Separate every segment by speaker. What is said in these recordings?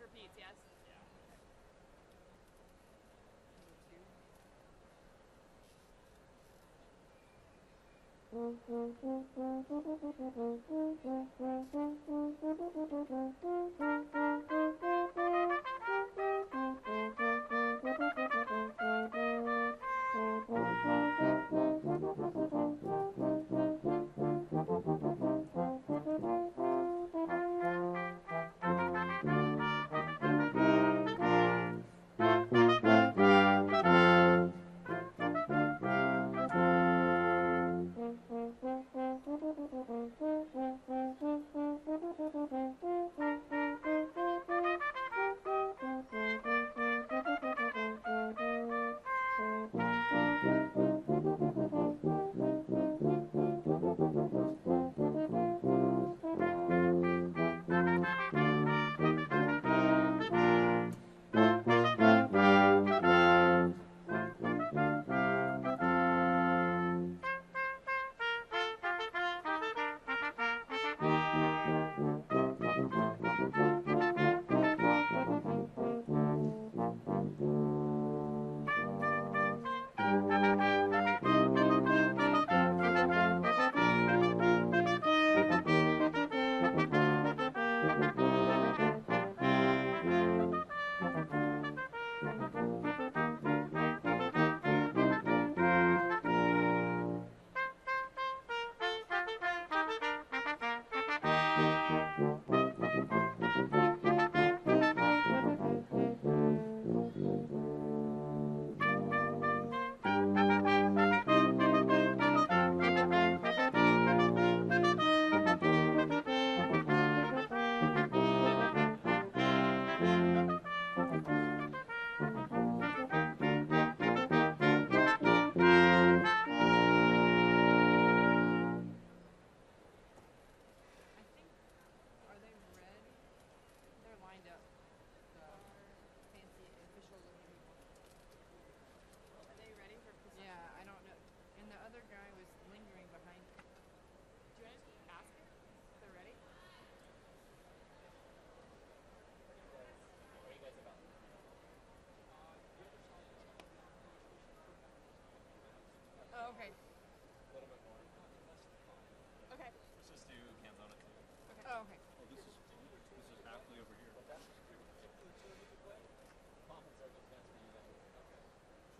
Speaker 1: Repeats, yes.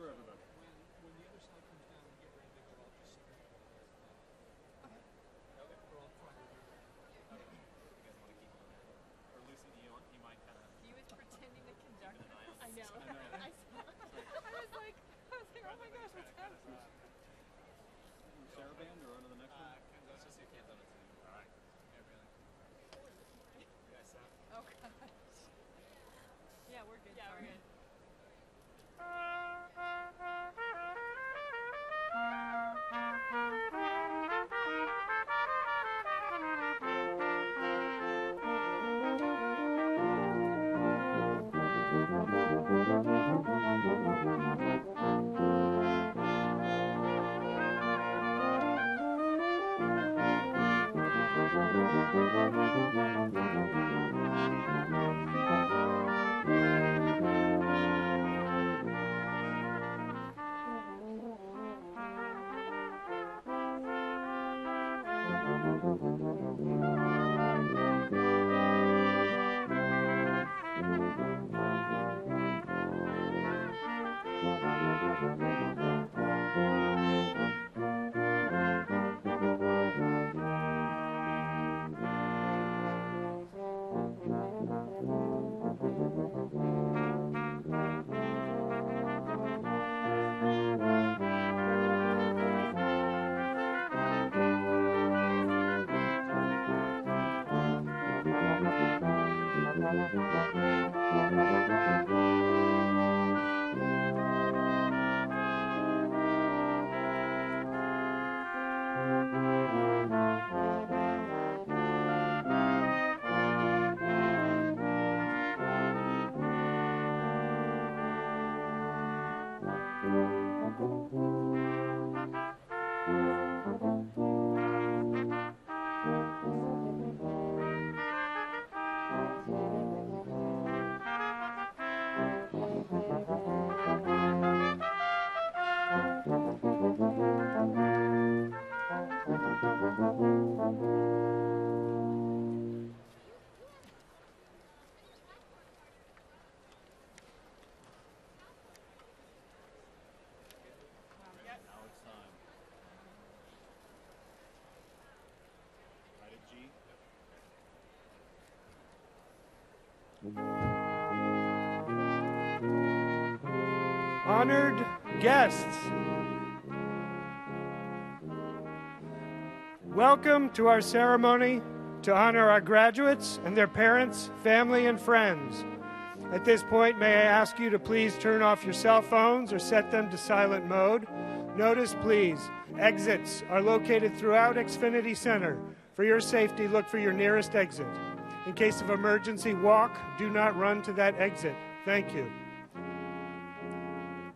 Speaker 2: for everybody.
Speaker 3: When the other side comes down and get ready to go, I'll just sit there. Okay. Or I'll try to do that.
Speaker 2: You guys want to keep on there? Or Lucy, do you mind kind of...
Speaker 1: He was pretending to conduct. I know.
Speaker 2: I know.
Speaker 1: I was like, oh my gosh, what's happening?
Speaker 2: Sarah band or on to the next one?
Speaker 4: Let's just see Cam's on it too. Alright. Yeah, really. You guys set?
Speaker 1: Oh gosh. Yeah, we're good. Yeah, we're good.
Speaker 2: Now it's time. Right at G.
Speaker 5: Honored guests, welcome to our ceremony to honor our graduates and their parents, family, and friends. At this point, may I ask you to please turn off your cell phones or set them to silent mode. Notice, please, exits are located throughout XFINITY Center. For your safety, look for your nearest exit. In case of emergency, walk. Do not run to that exit. Thank you.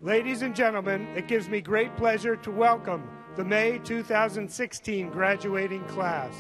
Speaker 5: Ladies and gentlemen, it gives me great pleasure to welcome the May 2016 graduating class.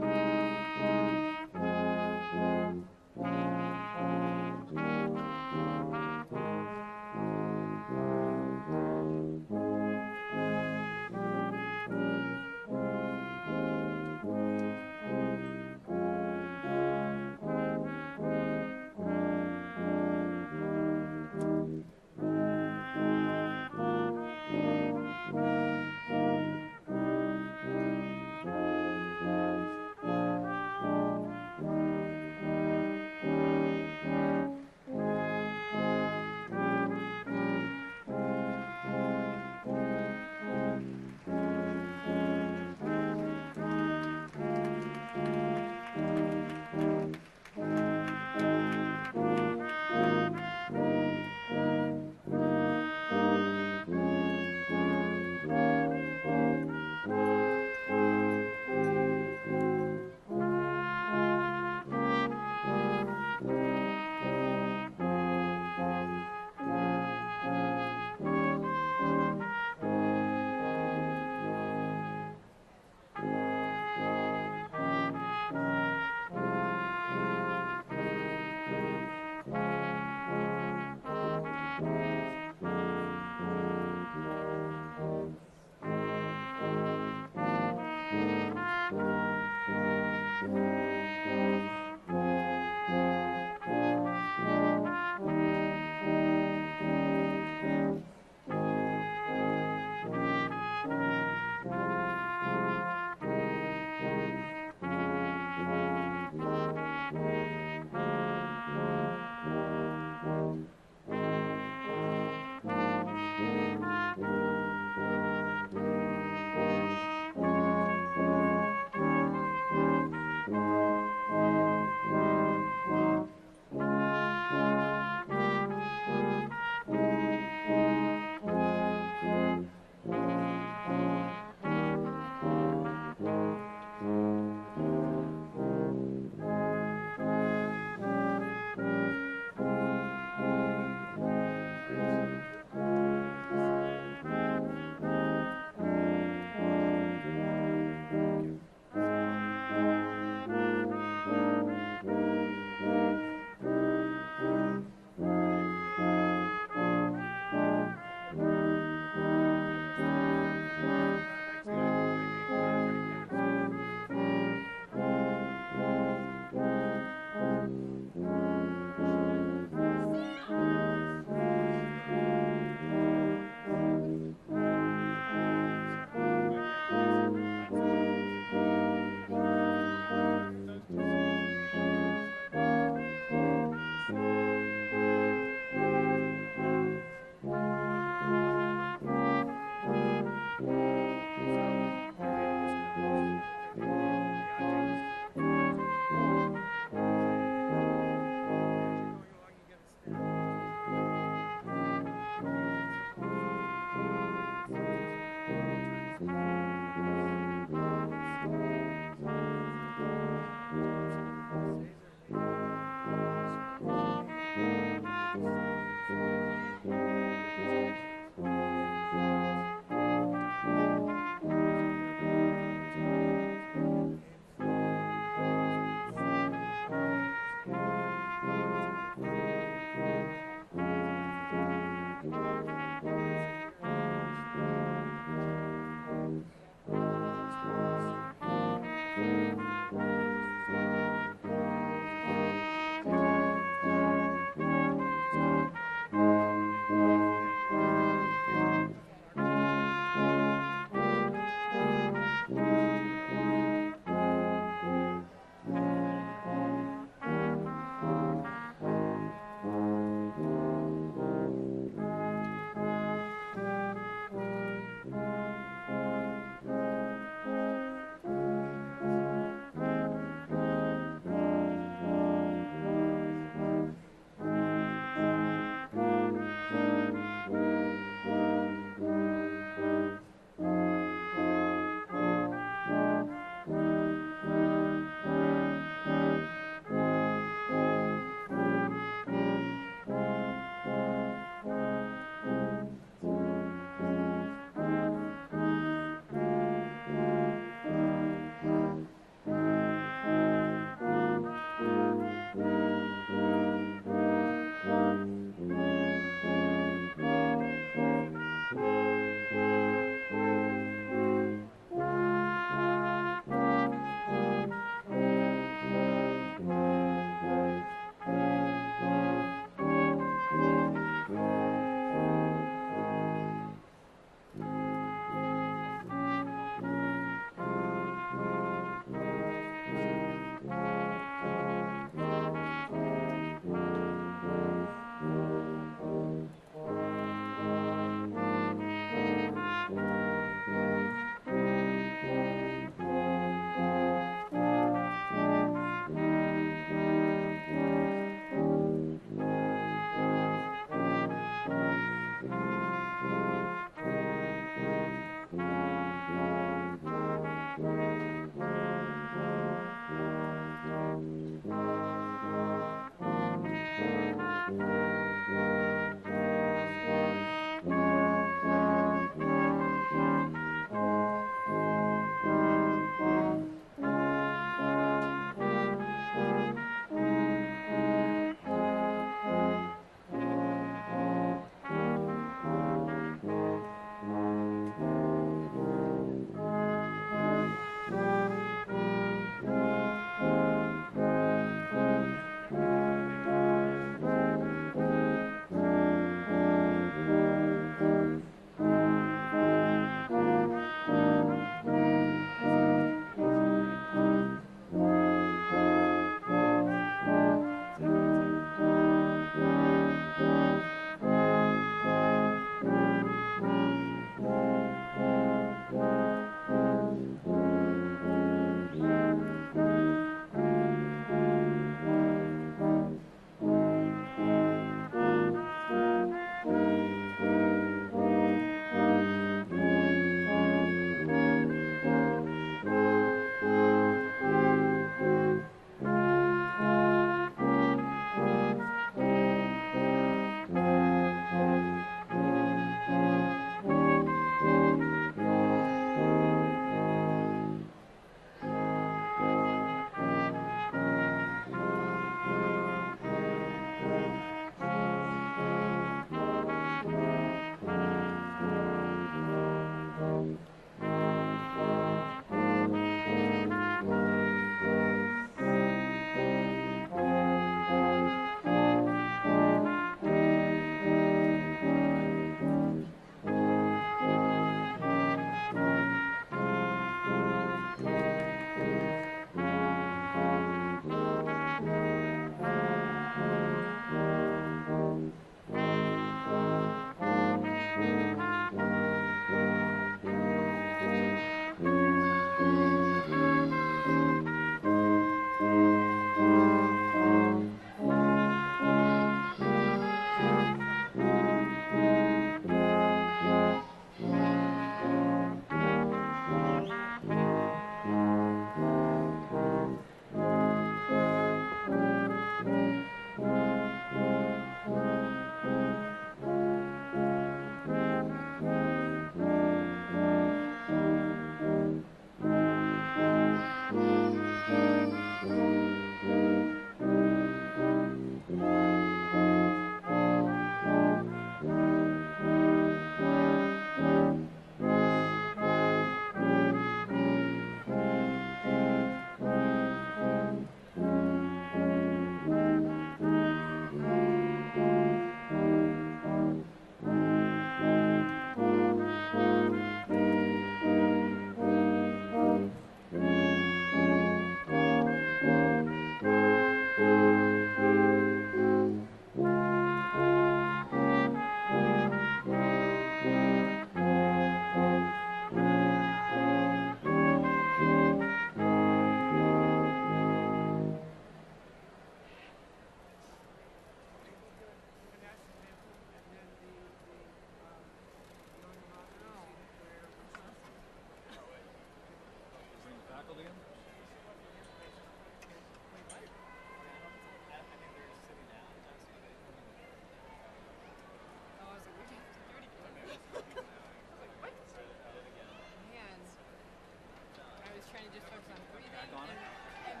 Speaker 2: back on it.
Speaker 1: and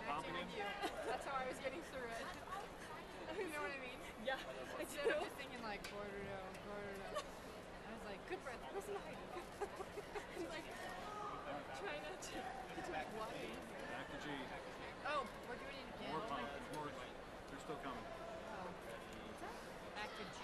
Speaker 2: Bumping
Speaker 1: acting with
Speaker 2: him.
Speaker 1: you. That's how I was getting through it. You know what I mean?
Speaker 6: Yeah.
Speaker 1: Instead of just thinking like Gordo. I was like, good breath, listen to Heidi. And like trying not to walk in.
Speaker 2: Back to G.
Speaker 1: Oh, we're doing it again.
Speaker 2: More
Speaker 1: Oh my
Speaker 2: pump. More. They're still coming.
Speaker 1: Oh. Back to G.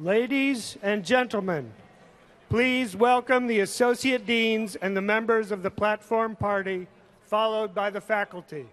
Speaker 5: Ladies and gentlemen, please welcome the Associate Deans and the members of the Platform Party, followed by the faculty.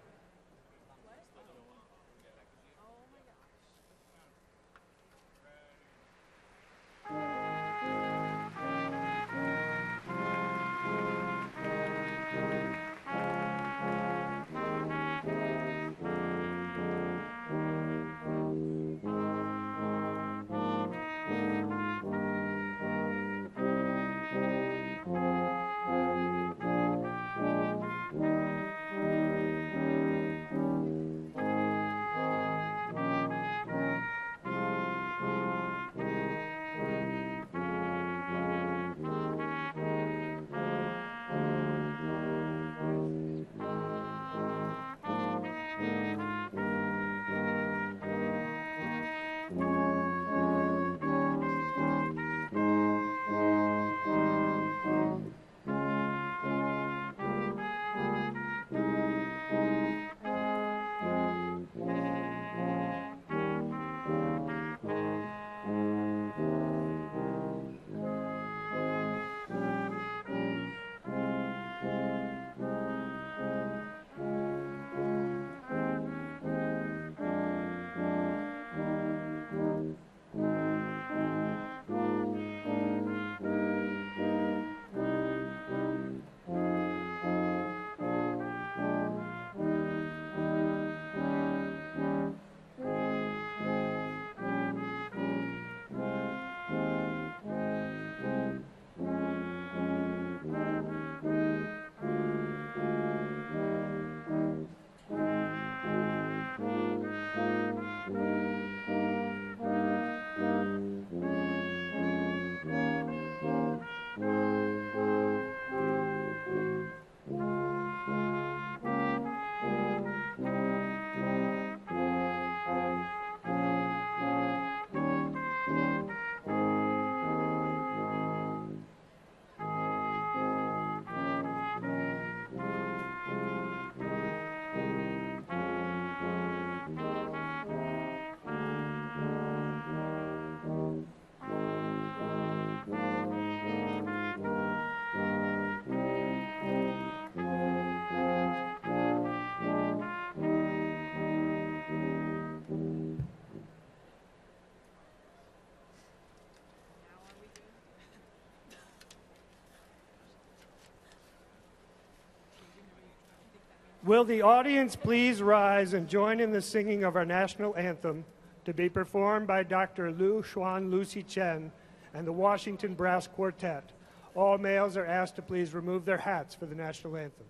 Speaker 5: Will the audience please rise and join in the singing of our national anthem to be performed by Dr. Lu Xuan Lucy Chen and the Washington Brass Quartet. All males are asked to please remove their hats for the national anthem.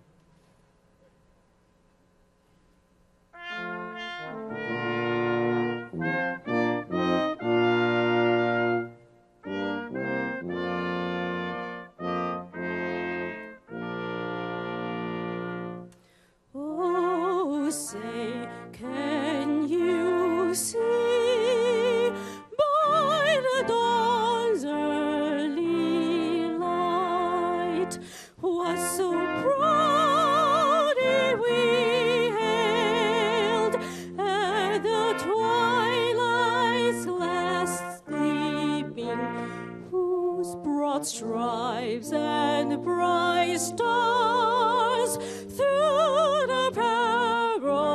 Speaker 6: Oh, say, can you see by the dawn's early light what so proudly we hailed at the twilight's last gleaming, whose broad stripes and bright stars through the perilous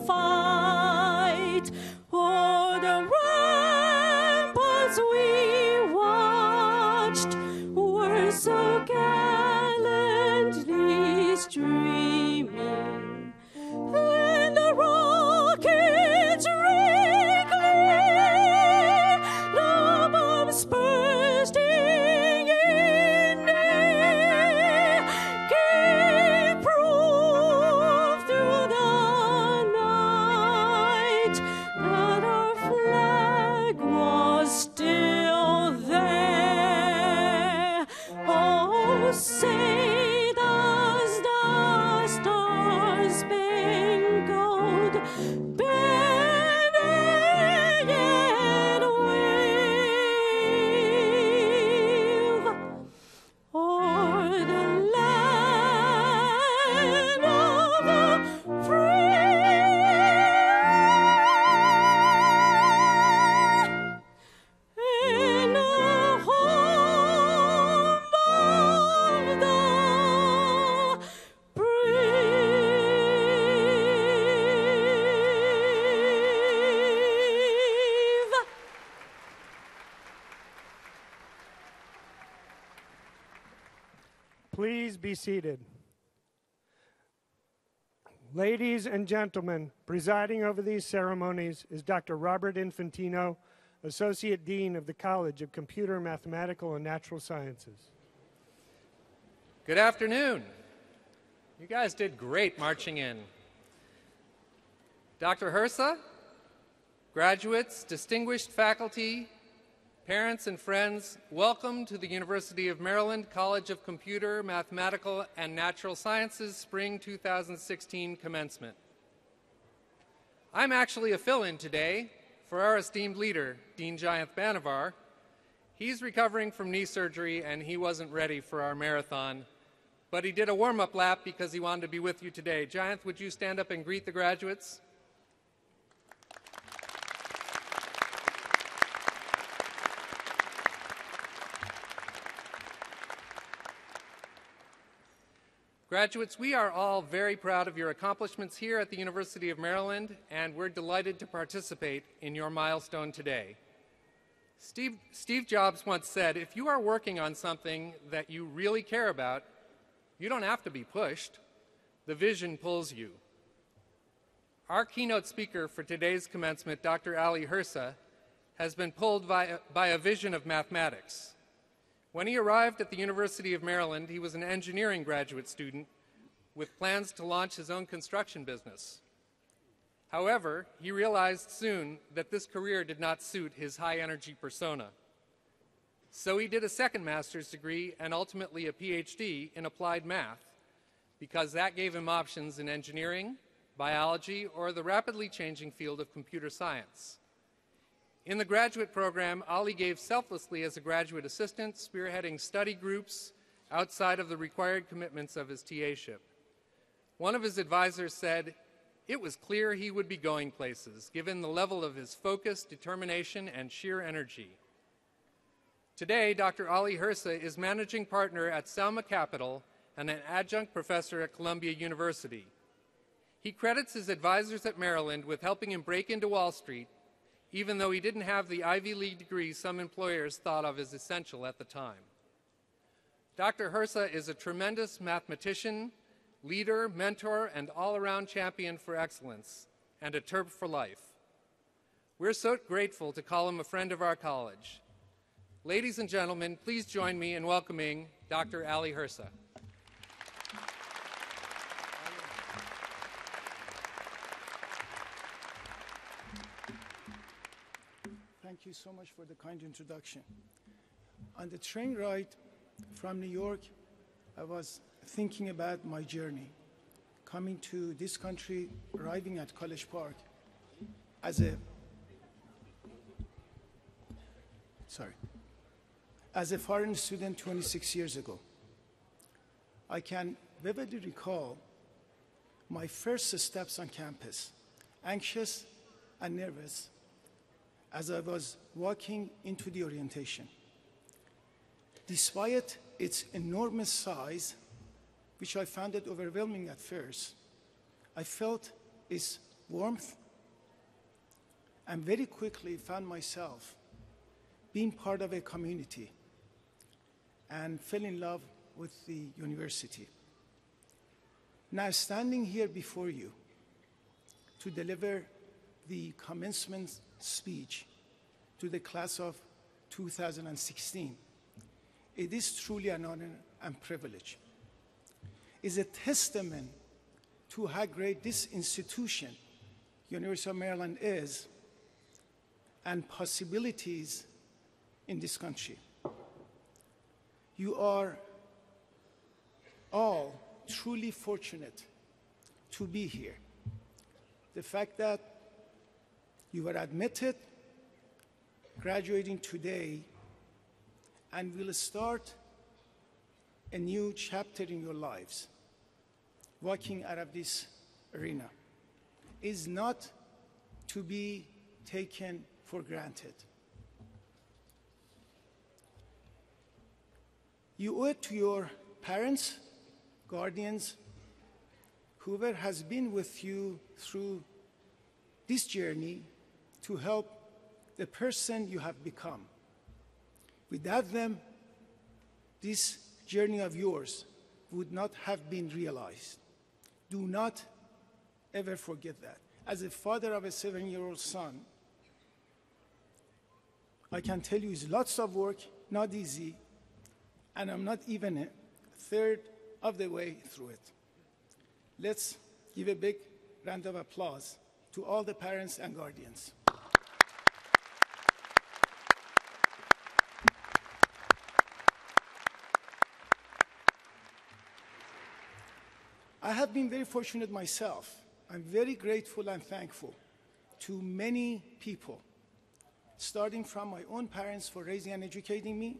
Speaker 6: fight o'er the ramparts we watched were so gallantly streaming, and the rockets ring clear, the bombs bursting in air gave proof through the night that our flag was still there. Oh, say does the star-spangled banner yet wave o'er the land of the free and the home of the brave.
Speaker 5: Please be seated. Ladies and gentlemen, presiding over these ceremonies is Dr. Robert Infantino, Associate Dean of the College of Computer, Mathematical, and Natural Sciences.
Speaker 7: Good afternoon. You guys did great marching in. Dr. Hersa, graduates, distinguished faculty, parents, and friends, welcome to the University of Maryland College of Computer, Mathematical, and Natural Sciences Spring 2016 Commencement. I'm actually a fill-in today for our esteemed leader, Dean Jayanth Banavar. He's recovering from knee surgery and he wasn't ready for our marathon, but he did a warm-up lap because he wanted to be with you today. Jayanth, would you stand up and greet the graduates? Graduates, we are all very proud of your accomplishments here at the University of Maryland, and we're delighted to participate in your milestone today. Steve Jobs once said, if you are working on something that you really care about, you don't have to be pushed. The vision pulls you. Our keynote speaker for today's commencement, Dr. Ali Hersa, has been pulled by a vision of mathematics. When he arrived at the University of Maryland, he was an engineering graduate student with plans to launch his own construction business. However, he realized soon that this career did not suit his high-energy persona. So he did a second master's degree and ultimately a PhD in applied math, because that gave him options in engineering, biology, or the rapidly changing field of computer science. In the graduate program, Ali gave selflessly as a graduate assistant, spearheading study groups outside of the required commitments of his TA-ship. One of his advisors said, it was clear he would be going places, given the level of his focus, determination, and sheer energy. Today, Dr. Ali Hersa is managing partner at Salma Capital and an adjunct professor at Columbia University. He credits his advisors at Maryland with helping him break into Wall Street, even though he didn't have the Ivy League degree some employers thought of as essential at the time. Dr. Hersa is a tremendous mathematician, leader, mentor, and all-around champion for excellence, and a Terp for life. We're so grateful to call him a friend of our college. Ladies and gentlemen, please join me in welcoming Dr. Ali Hirsa.
Speaker 8: Thank you so much for the kind introduction. On the train ride from New York, I was thinking about my journey, coming to this country, arriving at College Park as a foreign student 26 years ago. I can vividly recall my first steps on campus, anxious and nervous, as I was walking into the orientation. Despite its enormous size, which I found it overwhelming at first, I felt its warmth and very quickly found myself being part of a community and fell in love with the university. Now, standing here before you to deliver the commencement speech to the class of 2016, it is truly an honor and privilege. It's a testament to how great this institution, University of Maryland, is and possibilities in this country. You are all truly fortunate to be here. The fact that you were admitted, graduating today, and will start a new chapter in your lives, walking out of this arena, is not to be taken for granted. You owe it to your parents, guardians, whoever has been with you through this journey to help the person you have become. Without them, this journey of yours would not have been realized. Do not ever forget that. As a father of a 7-year-old son, I can tell you it's lots of work, not easy, and I'm not even a third of the way through it. Let's give a big round of applause to all the parents and guardians. I have been very fortunate myself. I'm very grateful and thankful to many people, starting from my own parents for raising and educating me,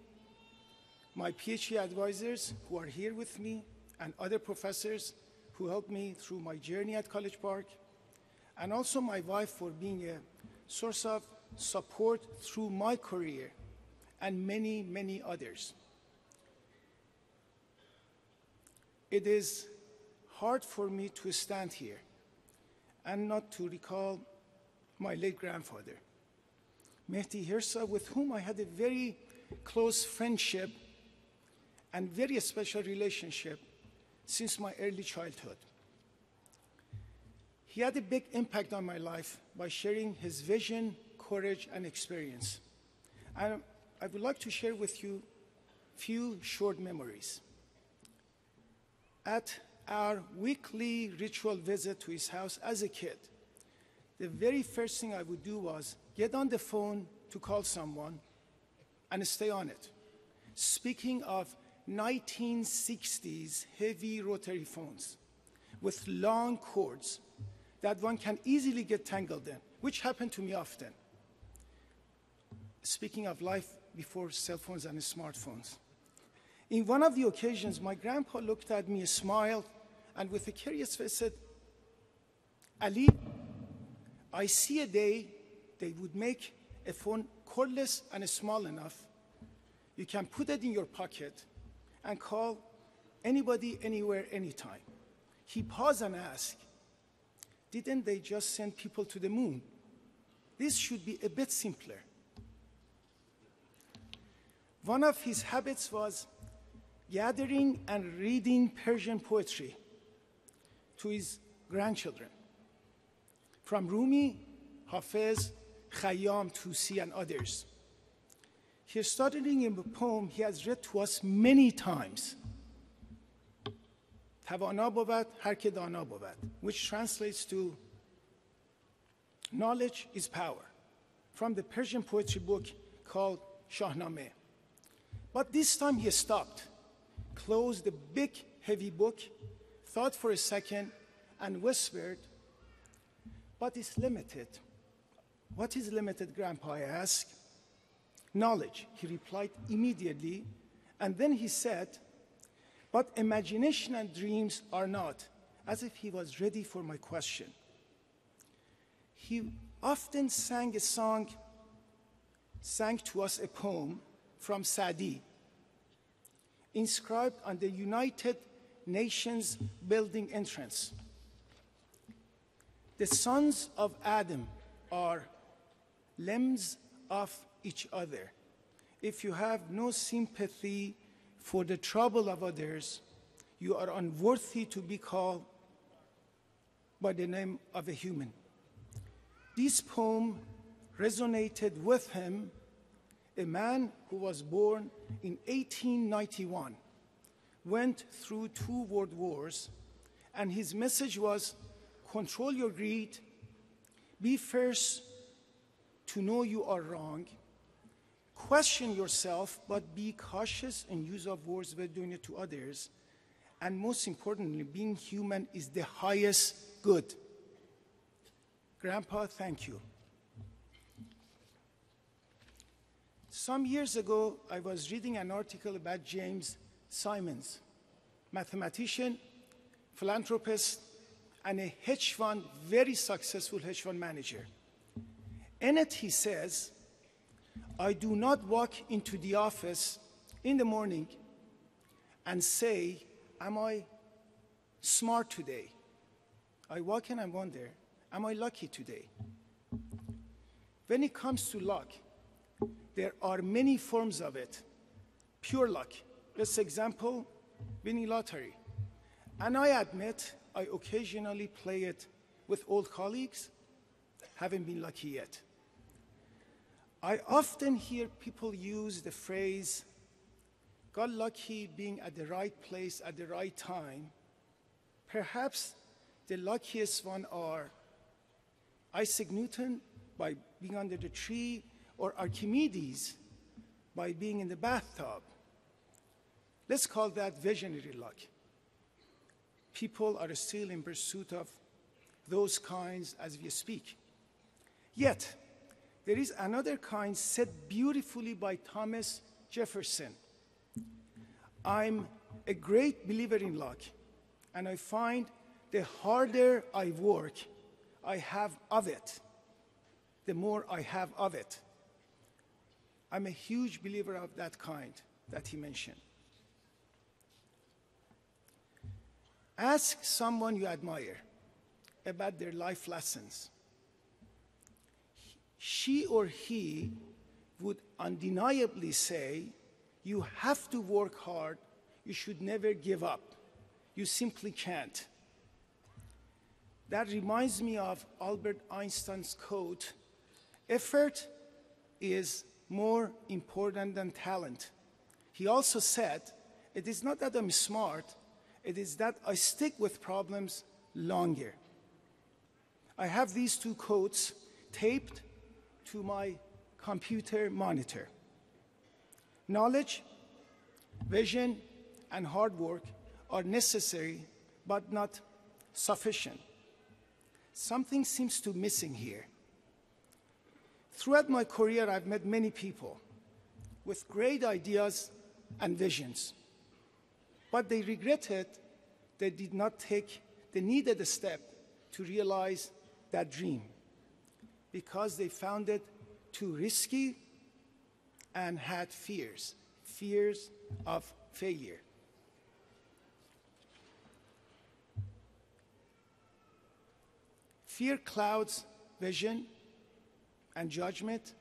Speaker 8: my PhD advisors who are here with me, and other professors who helped me through my journey at College Park, and also my wife for being a source of support through my career, and many, many others. It is hard for me to stand here and not to recall my late grandfather, Mehdi Hirsa, with whom I had a very close friendship and very special relationship since my early childhood. He had a big impact on my life by sharing his vision, courage, and experience. I would like to share with you a few short memories. At our weekly ritual visit to his house as a kid, the very first thing I would do was get on the phone to call someone and stay on it. Speaking of 1960s heavy rotary phones with long cords that one can easily get tangled in, which happened to me often. Speaking of life before cell phones and smartphones. In one of the occasions, my grandpa looked at me, smiled, and with a curious face said, "Ali, I see a day they would make a phone cordless and small enough. You can put it in your pocket and call anybody, anywhere, anytime." He paused and asked, "Didn't they just send people to the moon? This should be a bit simpler." One of his habits was gathering and reading Persian poetry to his grandchildren. From Rumi, Hafiz, Khayyam, Tusi, and others. He started reading a poem he has read to us many times. Tawana bod, har ke dana bod, which translates to knowledge is power, from the Persian poetry book called Shahnameh. But this time he stopped, closed the big, heavy book, thought for a second, and whispered, "But it's limited." "What is limited, Grandpa?" I asked. "Knowledge," he replied immediately, and then he said, "But imagination and dreams are not," as if he was ready for my question. He often sang to us a poem from Sadi, inscribed on the United Nations building entrance. The sons of Adam are limbs of each other. If you have no sympathy for the trouble of others, you are unworthy to be called by the name of a human. This poem resonated with him, a man who was born in 1891, went through 2 world wars, and his message was, control your greed, be first to know you are wrong, question yourself, but be cautious in use of words when doing it to others, and most importantly, being human is the highest good. Grandpa, thank you. Some years ago, I was reading an article about James Simons, mathematician, philanthropist, and a hedge fund, very successful hedge fund manager. In it, he says, "I do not walk into the office in the morning and say, am I smart today? I walk in and wonder, am I lucky today?" When it comes to luck, there are many forms of it. Pure luck. Best example, winning lottery. And I admit, I occasionally play it with old colleagues. Haven't been lucky yet. I often hear people use the phrase, got lucky being at the right place at the right time. Perhaps the luckiest one are Isaac Newton by being under the tree, or Archimedes by being in the bathtub. Let's call that visionary luck. People are still in pursuit of those kinds as we speak. Yet, there is another kind said beautifully by Thomas Jefferson. I'm a great believer in luck, and I find the harder I work, I have of it, the more I have of it. I'm a huge believer of that kind that he mentioned. Ask someone you admire about their life lessons. She or he would undeniably say, you have to work hard, you should never give up. You simply can't. That reminds me of Albert Einstein's quote, effort is more important than talent. He also said, it is not that I'm smart, it is that I stick with problems longer. I have these 2 quotes taped to my computer monitor. Knowledge, vision, and hard work are necessary, but not sufficient. Something seems to be missing here. Throughout my career, I've met many people with great ideas and visions, but they regretted they did not take the needed step to realize that dream because they found it too risky and had fears of failure. Fear clouds vision and judgment,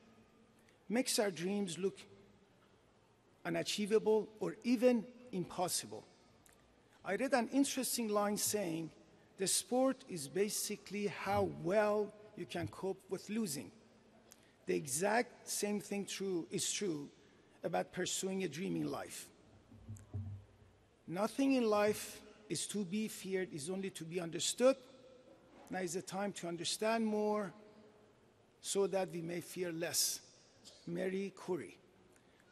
Speaker 8: makes our dreams look unachievable or even impossible. I read an interesting line saying, The sport is basically how well you can cope with losing. The exact same thing is true about pursuing a dream in life. Nothing in life is to be feared, is only to be understood. Now is the time to understand more so that we may fear less. Marie Curie.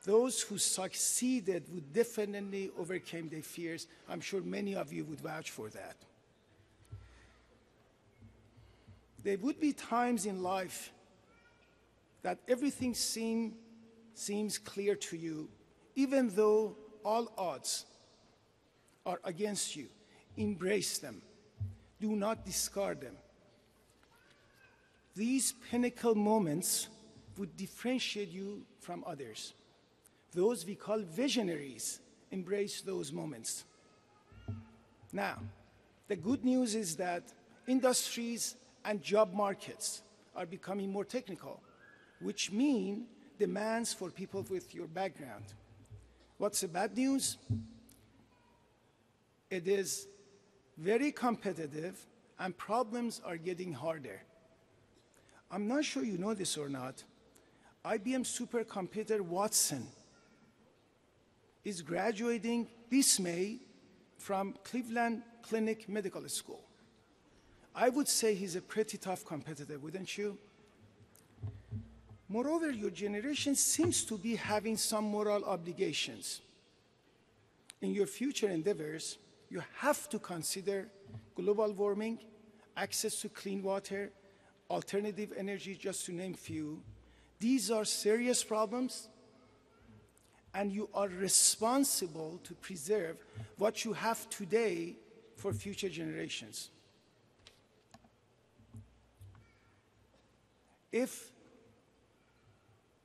Speaker 8: Those who succeeded would definitely overcome their fears. I'm sure many of you would vouch for that. There would be times in life that everything seems clear to you, even though all odds are against you. Embrace them. Do not discard them. These pinnacle moments would differentiate you from others. Those we call visionaries embrace those moments. Now, the good news is that industries and job markets are becoming more technical, which mean demands for people with your background. What's the bad news? It is very competitive and problems are getting harder. I'm not sure you know this or not. IBM supercomputer Watson is graduating this May from Cleveland Clinic Medical School. I would say he's a pretty tough competitor, wouldn't you? Moreover, your generation seems to be having some moral obligations. In your future endeavors, you have to consider global warming, access to clean water, alternative energy, just to name few. These are serious problems, and you are responsible to preserve what you have today for future generations. If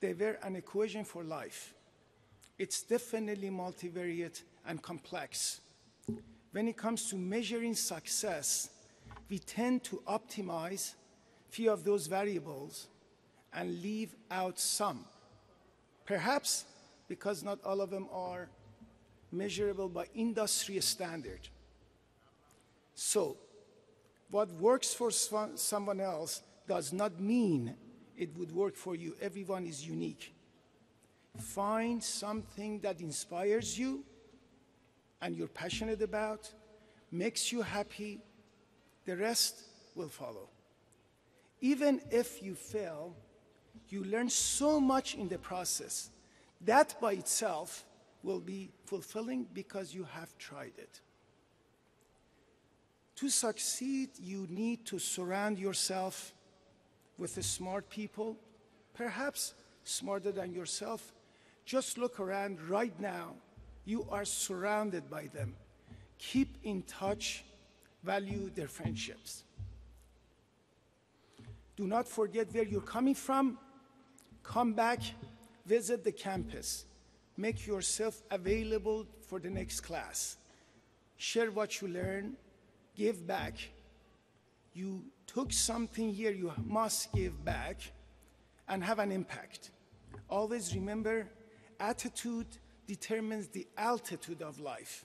Speaker 8: there were an equation for life, it's definitely multivariate and complex. When it comes to measuring success, we tend to optimize few of those variables and leave out some. Perhaps because not all of them are measurable by industry standard. So, what works for someone else does not mean it would work for you. Everyone is unique. Find something that inspires you and you're passionate about, makes you happy, the rest will follow. Even if you fail, you learn so much in the process. That by itself will be fulfilling because you have tried it. To succeed, you need to surround yourself with smart people, perhaps smarter than yourself. Just look around right now. You are surrounded by them. Keep in touch, value their friendships. Do not forget where you're coming from. Come back, visit the campus. Make yourself available for the next class. Share what you learn, give back. You took something here, you must give back and have an impact. Always remember, attitude determines the altitude of life.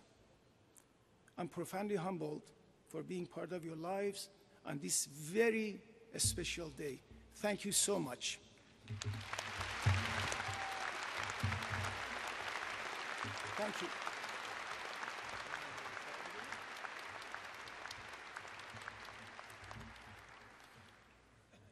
Speaker 8: I'm profoundly humbled for being part of your lives on this very special day. Thank you so much. Thank you.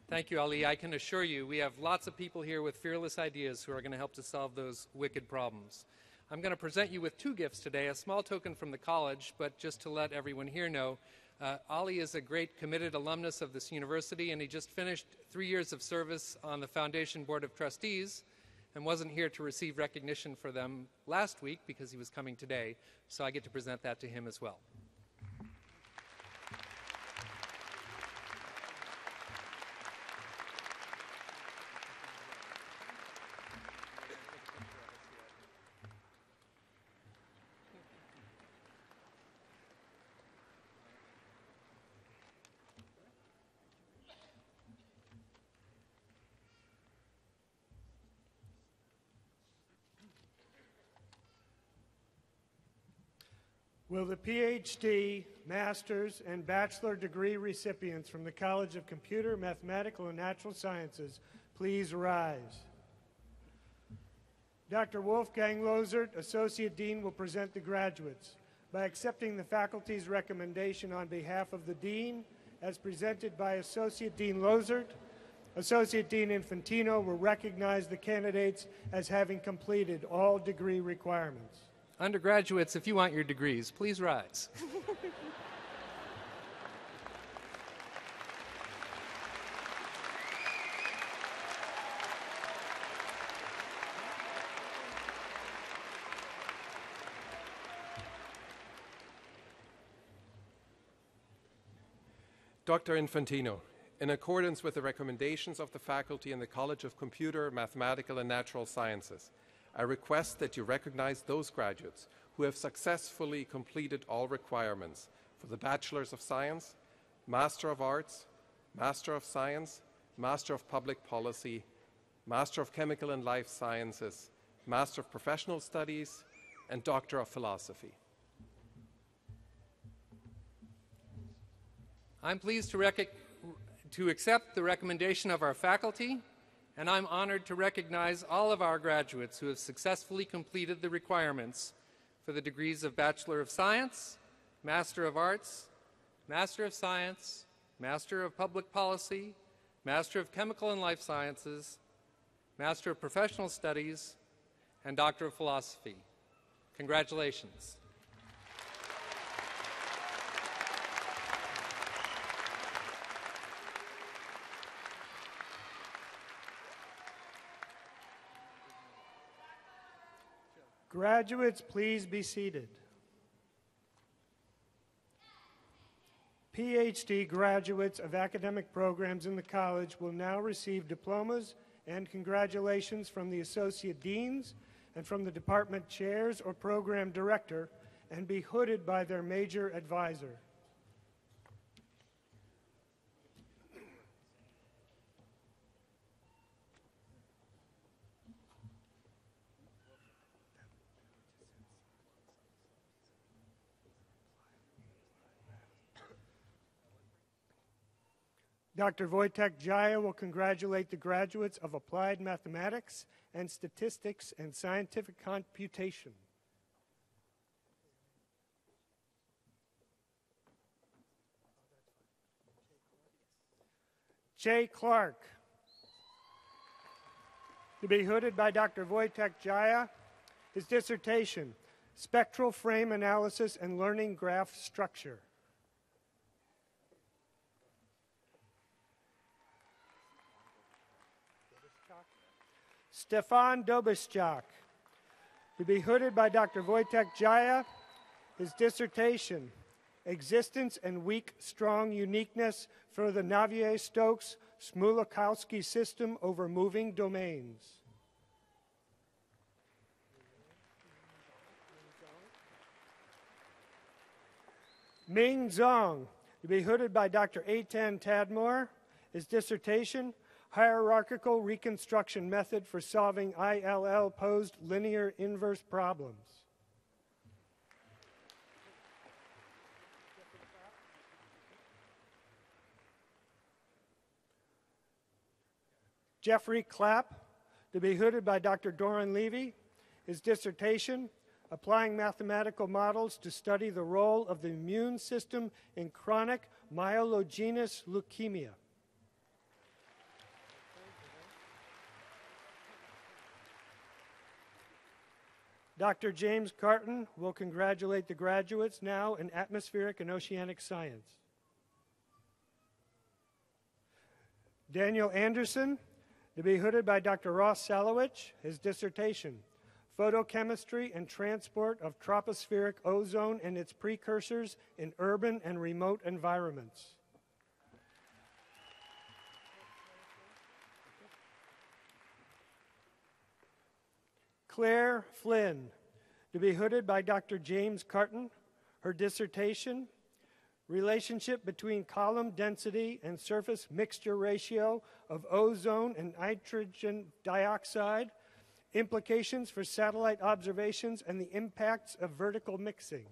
Speaker 7: Thank you, Ali. I can assure you we have lots of people here with fearless ideas who are going to help to solve those wicked problems. I'm going to present you with two gifts today, a small token from the college, but just to let everyone here know, Ali is a great committed alumnus of this university, and he just finished 3 years of service on the Foundation Board of Trustees and wasn't here to receive recognition for them last week because he was coming today, so I get to present that to him as well.
Speaker 5: Will the PhD, master's, and bachelor degree recipients from the College of Computer, Mathematical, and Natural Sciences please rise? Dr. Wolfgang Lozert, Associate Dean, will present the graduates. By accepting the faculty's recommendation on behalf of the Dean, as presented by Associate Dean Lozert, Associate Dean Infantino will recognize the candidates as having completed all degree requirements.
Speaker 7: Undergraduates, if you want your degrees, please rise.
Speaker 9: Dr. Infantino, in accordance with the recommendations of the faculty in the College of Computer, Mathematical, and Natural Sciences, I request that you recognize those graduates who have successfully completed all requirements for the Bachelor's of Science, Master of Arts, Master of Science, Master of Public Policy, Master of Chemical and Life Sciences, Master of Professional Studies, and Doctor of Philosophy.
Speaker 7: I'm pleased to accept the recommendation of our faculty, and I'm honored to recognize all of our graduates who have successfully completed the requirements for the degrees of Bachelor of Science, Master of Arts, Master of Science, Master of Public Policy, Master of Chemical and Life Sciences, Master of Professional Studies, and Doctor of Philosophy. Congratulations.
Speaker 5: Graduates, please be seated. PhD graduates of academic programs in the college will now receive diplomas and congratulations from the associate deans and from the department chairs or program director and be hooded by their major advisor. Dr. Wojtek Jaya will congratulate the graduates of Applied Mathematics and Statistics and Scientific Computation. Jay Clark, to be hooded by Dr. Wojtek Jaya, his dissertation, Spectral Frame Analysis and Learning Graph Structure. Stefan Dobischak, to be hooded by Dr. Wojtek Jaya, his dissertation, Existence and Weak Strong Uniqueness for the Navier-Stokes Smoluchowski System over Moving Domains. Ming Zhang, to be hooded by Dr. Eitan Tadmor, his dissertation, Hierarchical Reconstruction Method for Solving ILL-Posed Linear Inverse Problems. Jeffrey Clapp, to be hooded by Dr. Doran Levy, his dissertation, Applying Mathematical Models to Study the Role of the Immune System in Chronic Myelogenous Leukemia. Dr. James Carton will congratulate the graduates now in Atmospheric and Oceanic Science. Daniel Anderson, to be hooded by Dr. Ross Salowich, his dissertation, Photochemistry and Transport of Tropospheric Ozone and its Precursors in Urban and Remote Environments. Claire Flynn, to be hooded by Dr. James Carton, her dissertation, Relationship between Column Density and Surface Mixture Ratio of Ozone and Nitrogen Dioxide, Implications for Satellite Observations and the Impacts of Vertical Mixing.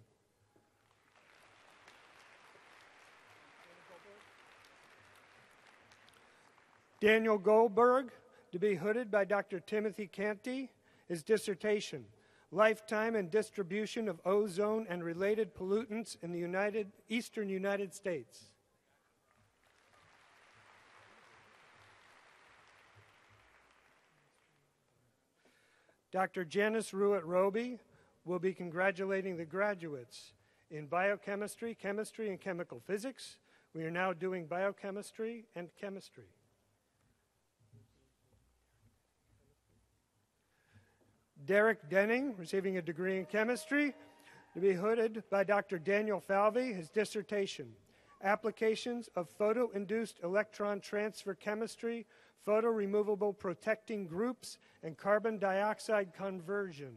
Speaker 5: Daniel Goldberg, to be hooded by Dr. Timothy Canty, his dissertation, Lifetime and Distribution of Ozone and Related Pollutants in the Eastern United States. Dr. Janice Ruitt-Roby will be congratulating the graduates in biochemistry, chemistry, and chemical physics. We are now doing biochemistry and chemistry. Derek Denning, receiving a degree in chemistry, to be hooded by Dr. Daniel Falvey, his dissertation, Applications of Photo-Induced Electron Transfer Chemistry, Photo-Removable Protecting Groups, and Carbon Dioxide Conversion.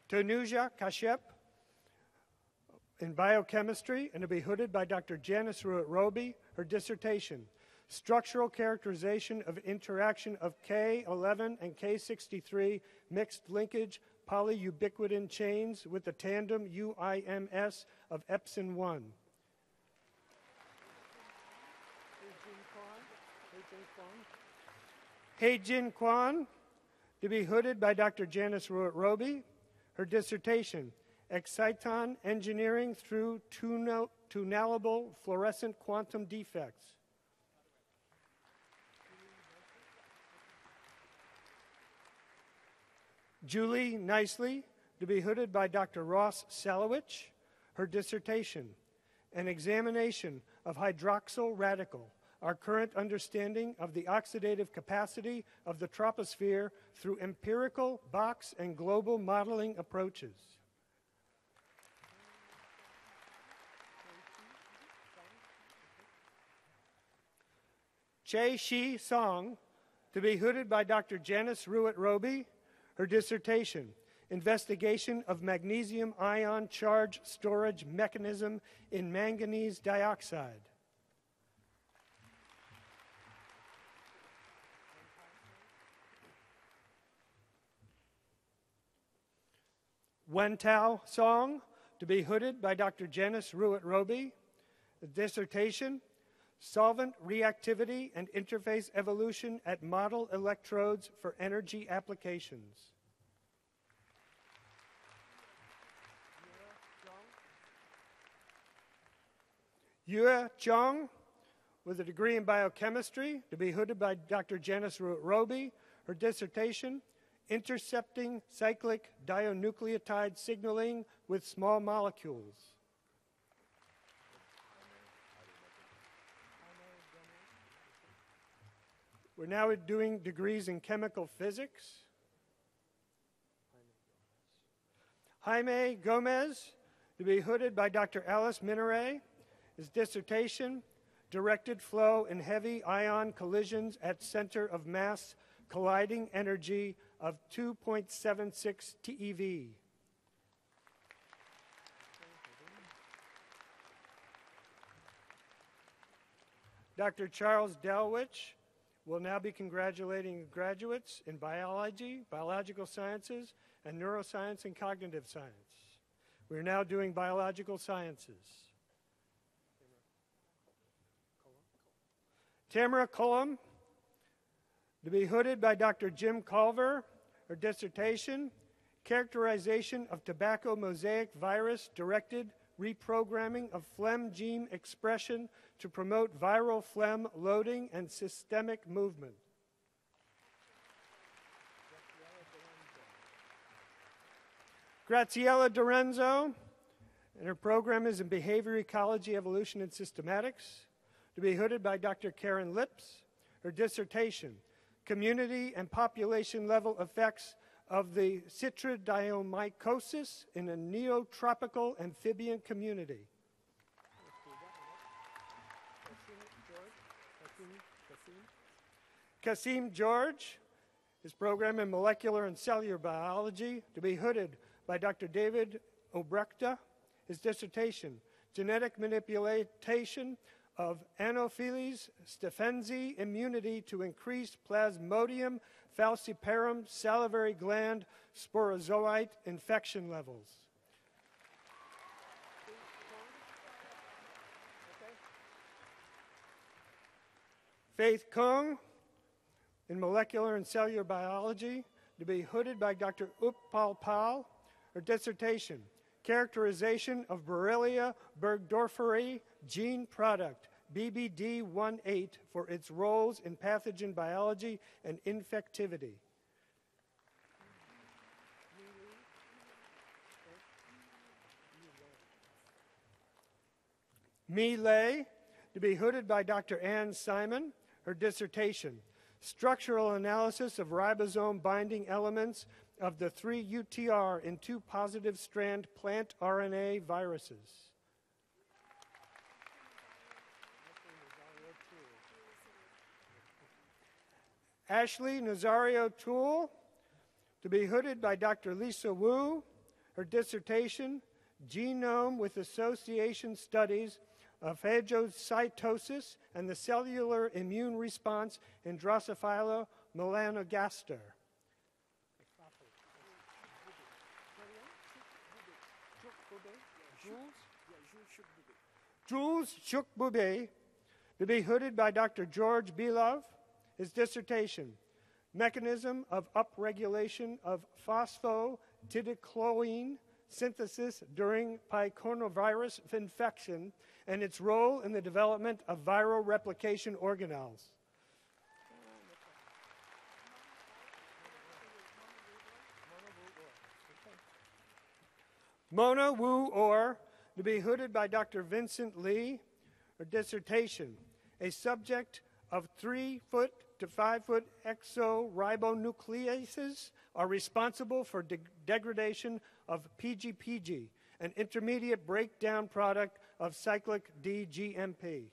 Speaker 5: Tanuja Kashyap in biochemistry, and to be hooded by Dr. Janice Ruitt-Roby, her dissertation, Structural Characterization of Interaction of K11 and K63 Mixed Linkage Polyubiquitin Chains with the Tandem UIMS of Epson 1. Hei-Jin Kwan, to be hooded by Dr. Janice Ruitt-Roby, her dissertation, Exciton Engineering through Tunable Fluorescent Quantum Defects. Julie Nicely, to be hooded by Dr. Ross Salowich, her dissertation, An Examination of Hydroxyl Radical, Our Current Understanding of the Oxidative Capacity of the Troposphere through Empirical, Box, and Global Modeling Approaches. Che-Shi Song, to be hooded by Dr. Janice Ruitt-Roby, her dissertation, Investigation of Magnesium Ion Charge Storage Mechanism in Manganese Dioxide. Wen-Tao Song, to be hooded by Dr. Janice Ruitt-Roby, the dissertation, Solvent Reactivity and Interface Evolution at Model Electrodes for Energy Applications. Yue Chong, with a degree in biochemistry, to be hooded by Dr. Janice Ruitt-Roby, her dissertation, Intercepting Cyclic Dionucleotide Signaling with Small Molecules. We're now doing degrees in chemical physics. Jaime Gomez, to be hooded by Dr. Alice Minaret, his dissertation, Directed Flow in Heavy Ion Collisions at Center of Mass Colliding Energy of 2.76 TeV. Dr. Charles Delwich will now be congratulating graduates in biology, biological sciences, and neuroscience and cognitive science. We're now doing biological sciences. Tamara Cullum, to be hooded by Dr. Jim Culver, her dissertation, Characterization of Tobacco Mosaic Virus Directed Reprogramming of Phlegm Gene Expression to Promote Viral Phlegm Loading and Systemic Movement. Graziella Dorenzo, and her program is in Behavior Ecology, Evolution, and Systematics, to be hooded by Dr. Karen Lips, her dissertation, Community and Population Level Effects of the Citridiomycosis in a Neotropical Amphibian Community. Kasim George, his program in Molecular and Cellular Biology, to be hooded by Dr. David Obrechta, his dissertation, Genetic Manipulation of Anopheles stephensi Immunity to Increase Plasmodium falciparum Salivary Gland Sporozoite Infection Levels. Faith Kung in molecular and cellular biology, to be hooded by Dr. Uppal Pal. Her dissertation, characterization of Borrelia burgdorferi gene product, BBD18, for its roles in pathogen biology and infectivity. Mi Lei, to be hooded by Dr. Ann Simon. Her dissertation, structural analysis of ribosome binding elements of the 3-UTR in 2 positive strand plant RNA viruses. Ashley Nazario Toole, to be hooded by Dr. Lisa Wu. Her dissertation, genome with association studies of phagocytosis and the cellular immune response in Drosophila melanogaster. Jules Chukbube, to be hooded by Dr. George Belov. His dissertation, mechanism of upregulation of phosphatidylcholine synthesis during picornavirus infection and its role in the development of viral replication organelles. Mona Wu Orr, to be hooded by Dr. Vincent Lee. Her dissertation, a subject of 3-foot to 5-foot exoribonucleases are responsible for degradation of PGPG, an intermediate breakdown product of cyclic DGMP.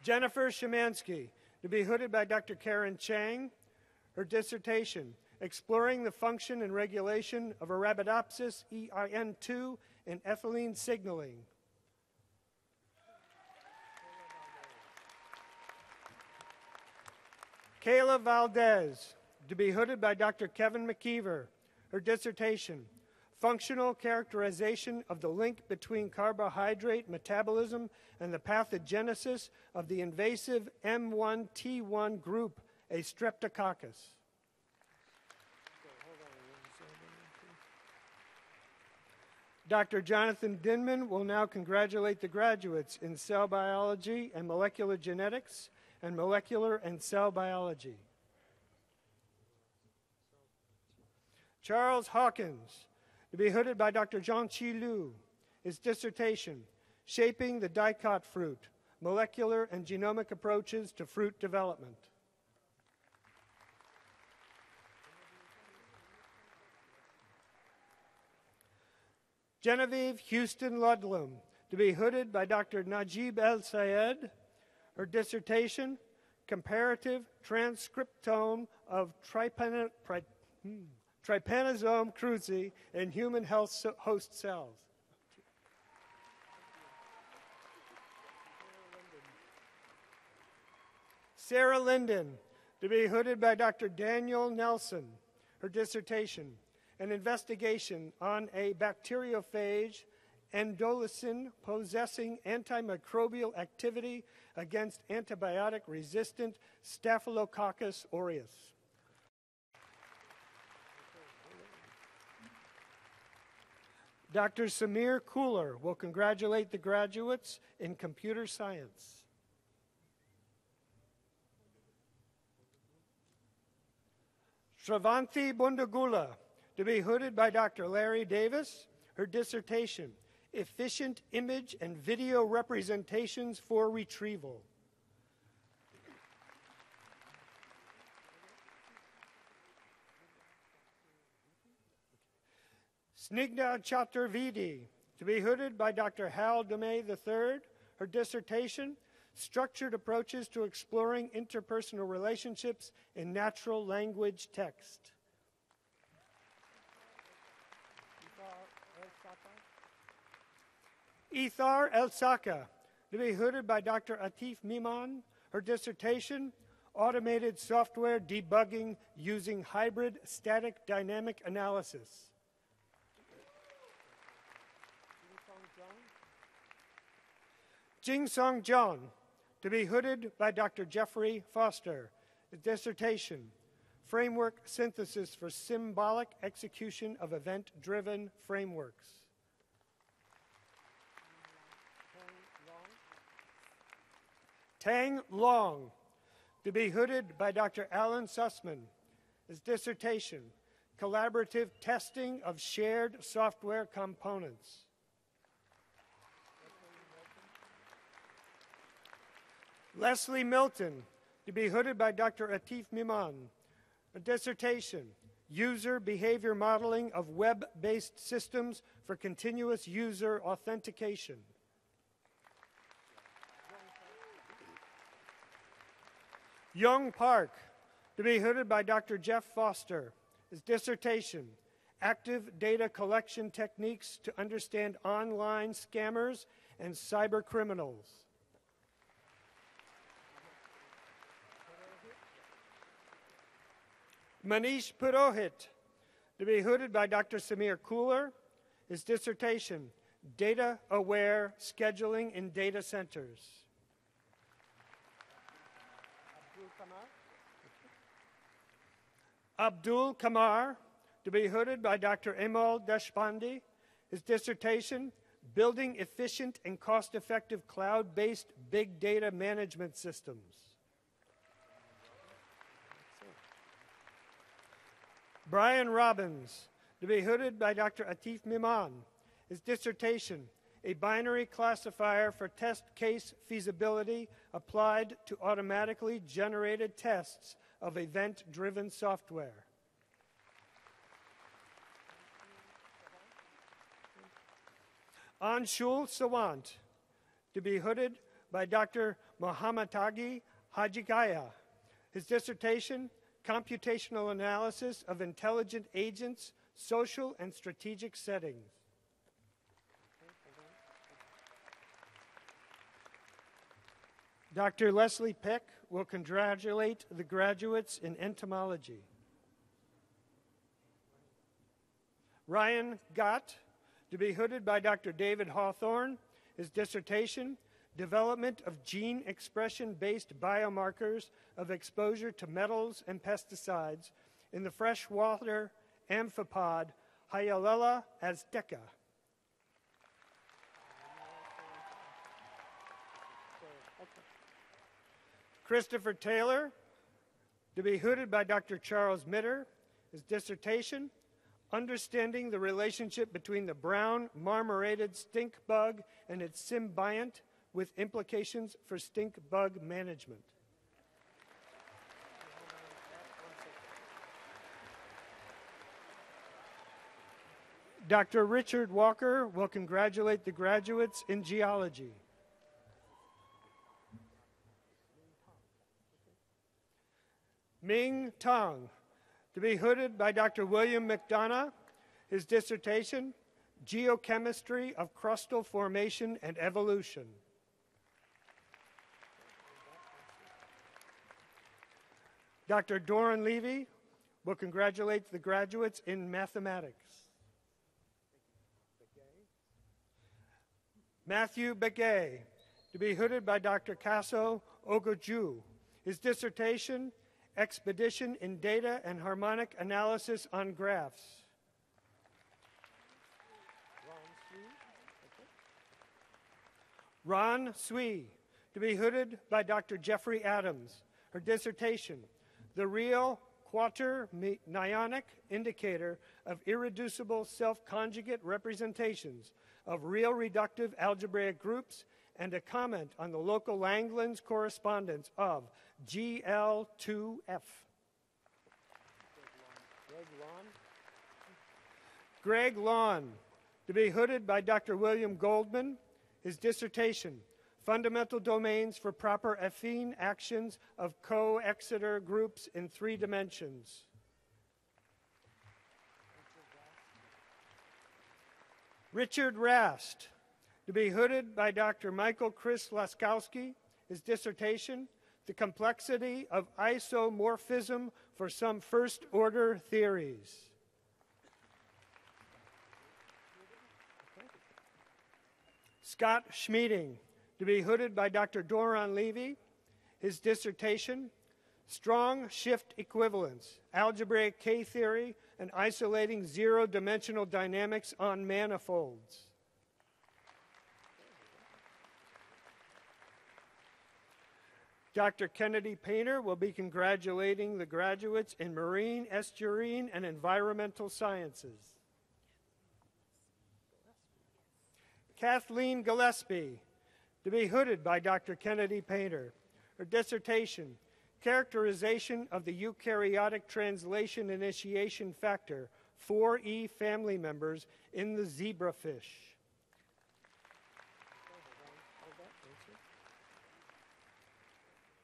Speaker 5: Jennifer Szymanski, to be hooded by Dr. Karen Chang. Her dissertation, exploring the function and regulation of Arabidopsis EIN2 in ethylene signaling. Kayla Valdez, to be hooded by Dr. Kevin McKeever. Her dissertation, functional characterization of the link between carbohydrate metabolism and the pathogenesis of the invasive M1T1 group, a streptococcus. Dr. Jonathan Dinman will now congratulate the graduates in cell biology and molecular genetics and molecular and cell biology. Charles Hawkins, to be hooded by Dr. Zhangqi Liu. His dissertation, Shaping the Dicot Fruit, Molecular and Genomic Approaches to Fruit Development. Genevieve Houston Ludlam, to be hooded by Dr. Najib El-Sayed. Her dissertation, Comparative Transcriptome of Trypanosome cruzi in Human Health Host Cells. Sarah Linden, to be hooded by Dr. Daniel Nelson. Her dissertation, an investigation on a bacteriophage endolysin possessing antimicrobial activity against antibiotic-resistant Staphylococcus aureus. Dr. Samir Cooler will congratulate the graduates in computer science. Shravanthi Bundagula, to be hooded by Dr. Larry Davis. Her dissertation, Efficient Image and Video Representations for Retrieval. Snigdha Chaturvedi, to be hooded by Dr. Hal Dumay III. Her dissertation, Structured Approaches to Exploring Interpersonal Relationships in Natural Language Text. Ithar El-Saka, to be hooded by Dr. Atif Miman. Her dissertation, Automated Software Debugging Using Hybrid Static Dynamic Analysis. Jing Song John, to be hooded by Dr. Jeffrey Foster. His dissertation, Framework Synthesis for Symbolic Execution of Event-Driven Frameworks. Tang Long, to be hooded by Dr. Alan Sussman. His dissertation, Collaborative Testing of Shared Software Components. Leslie Milton, to be hooded by Dr. Atif Miman. A dissertation, User Behavior Modeling of Web-Based Systems for Continuous User Authentication. Young Park, to be hooded by Dr. Jeff Foster. His dissertation, Active Data Collection Techniques to Understand Online Scammers and Cyber Criminals. Manish Purohit, to be hooded by Dr. Samir Cooler. His dissertation, Data-Aware Scheduling in Data Centers. Abdul Kamar, to be hooded by Dr. Emal Deshpande. His dissertation, Building Efficient and Cost-Effective Cloud-Based Big Data Management Systems. Brian Robbins, to be hooded by Dr. Atif Miman. His dissertation, A Binary Classifier for Test Case Feasibility Applied to Automatically Generated Tests of Event-Driven Software. Anshul Sawant, to be hooded by Dr. Mohammadagi Hajigaya. His dissertation, Computational Analysis of Intelligent Agents, Social and Strategic Settings. Dr. Leslie Peck will congratulate the graduates in entomology. Ryan Gott, to be hooded by Dr. David Hawthorne. His dissertation, Development of Gene Expression-Based Biomarkers of Exposure to Metals and Pesticides in the Freshwater Amphipod Hyalella azteca. Christopher Taylor, to be hooded by Dr. Charles Mitter. His dissertation, Understanding the Relationship Between the Brown Marmorated Stink Bug and its Symbiont with Implications for Stink Bug Management. Dr. Richard Walker will congratulate the graduates in geology. Ming Tong, to be hooded by Dr. William McDonough. His dissertation, Geochemistry of Crustal Formation and Evolution. Dr. Doran Levy will congratulate the graduates in mathematics. Matthew Begay, to be hooded by Dr. Kasso Ogoju. His dissertation, Expedition in Data and Harmonic Analysis on Graphs. Ron Sui, to be hooded by Dr. Jeffrey Adams. Her dissertation, The Real Quaternionic Indicator of Irreducible Self-Conjugate Representations of Real Reductive Algebraic Groups, and a comment on the local Langlands correspondence of GL2F. Greg Lawn, to be hooded by Dr. William Goldman. His dissertation, Fundamental Domains for Proper Affine Actions of Co-Exeter Groups in 3 Dimensions. Richard Rast, to be hooded by Dr. Michael Chris Laskowski. His dissertation, The Complexity of Isomorphism for Some First-Order Theories. Scott Schmeeding, to be hooded by Dr. Doron Levy. His dissertation, Strong Shift Equivalence, Algebraic K-Theory and Isolating Zero-Dimensional Dynamics on Manifolds. Dr. Kennedy Painter will be congratulating the graduates in Marine, Estuarine, and Environmental Sciences. Kathleen Gillespie, to be hooded by Dr. Kennedy Painter. Her dissertation, Characterization of the Eukaryotic Translation Initiation Factor, 4E family members in the zebrafish.